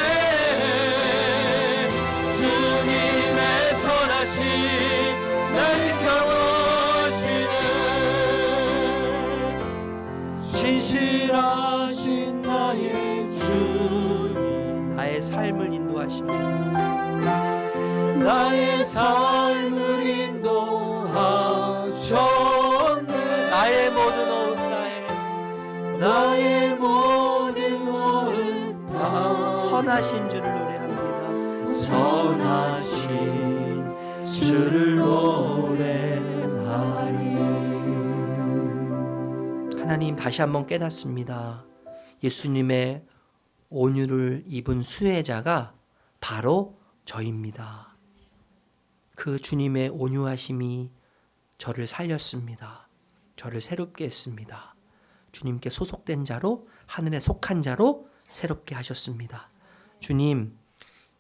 주님의 선하심 날 지켜주시네 신실하신 나의 주님 나의 삶을 인도하십니다. 나의 삶을 인도하셨네 나의 모든 어음 나의 모든 어음 다 선하신 주를 노래합니다. 선하신 주를 노래하리 하나님 다시 한번 깨닫습니다. 예수님의 온유를 입은 수혜자가 바로 저입니다. 그 주님의 온유하심이 저를 살렸습니다. 저를 새롭게 했습니다. 주님께 소속된 자로 하늘에 속한 자로 새롭게 하셨습니다. 주님,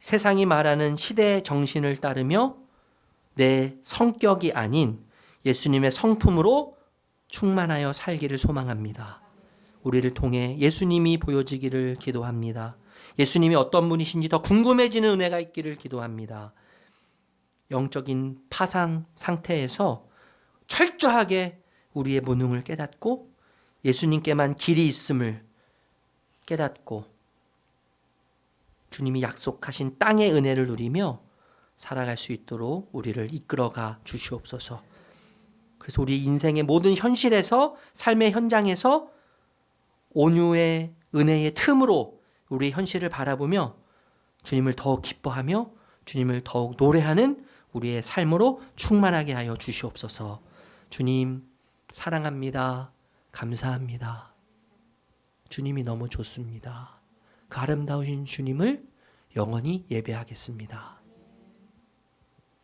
세상이 말하는 시대의 정신을 따르며 내 성격이 아닌 예수님의 성품으로 충만하여 살기를 소망합니다. 우리를 통해 예수님이 보여지기를 기도합니다. 예수님이 어떤 분이신지 더 궁금해지는 은혜가 있기를 기도합니다. 영적인 파상 상태에서 철저하게 우리의 무능을 깨닫고 예수님께만 길이 있음을 깨닫고 주님이 약속하신 땅의 은혜를 누리며 살아갈 수 있도록 우리를 이끌어가 주시옵소서. 그래서 우리 인생의 모든 현실에서 삶의 현장에서 온유의 은혜의 틈으로 우리 현실을 바라보며 주님을 더욱 기뻐하며 주님을 더욱 노래하는 우리의 삶으로 충만하게 하여 주시옵소서. 주님 사랑합니다. 감사합니다. 주님이 너무 좋습니다. 그 아름다우신 주님을 영원히 예배하겠습니다.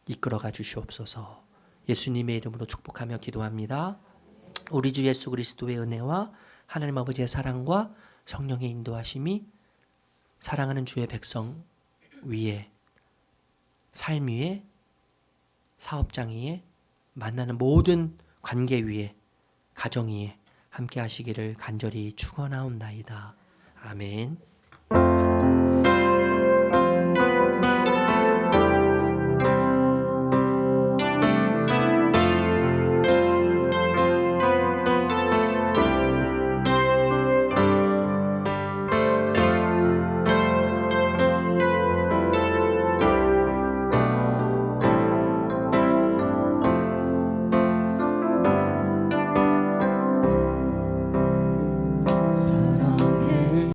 이끌어가 주시옵소서. 예수님의 이름으로 축복하며 기도합니다. 우리 주 예수 그리스도의 은혜와 하나님 아버지의 사랑과 성령의 인도하심이 사랑하는 주의 백성 위에, 삶 위에, 사업장 위에, 만나는 모든 관계 위에, 가정 위에 함께 하시기를 간절히 축원하옵나이다. 아멘.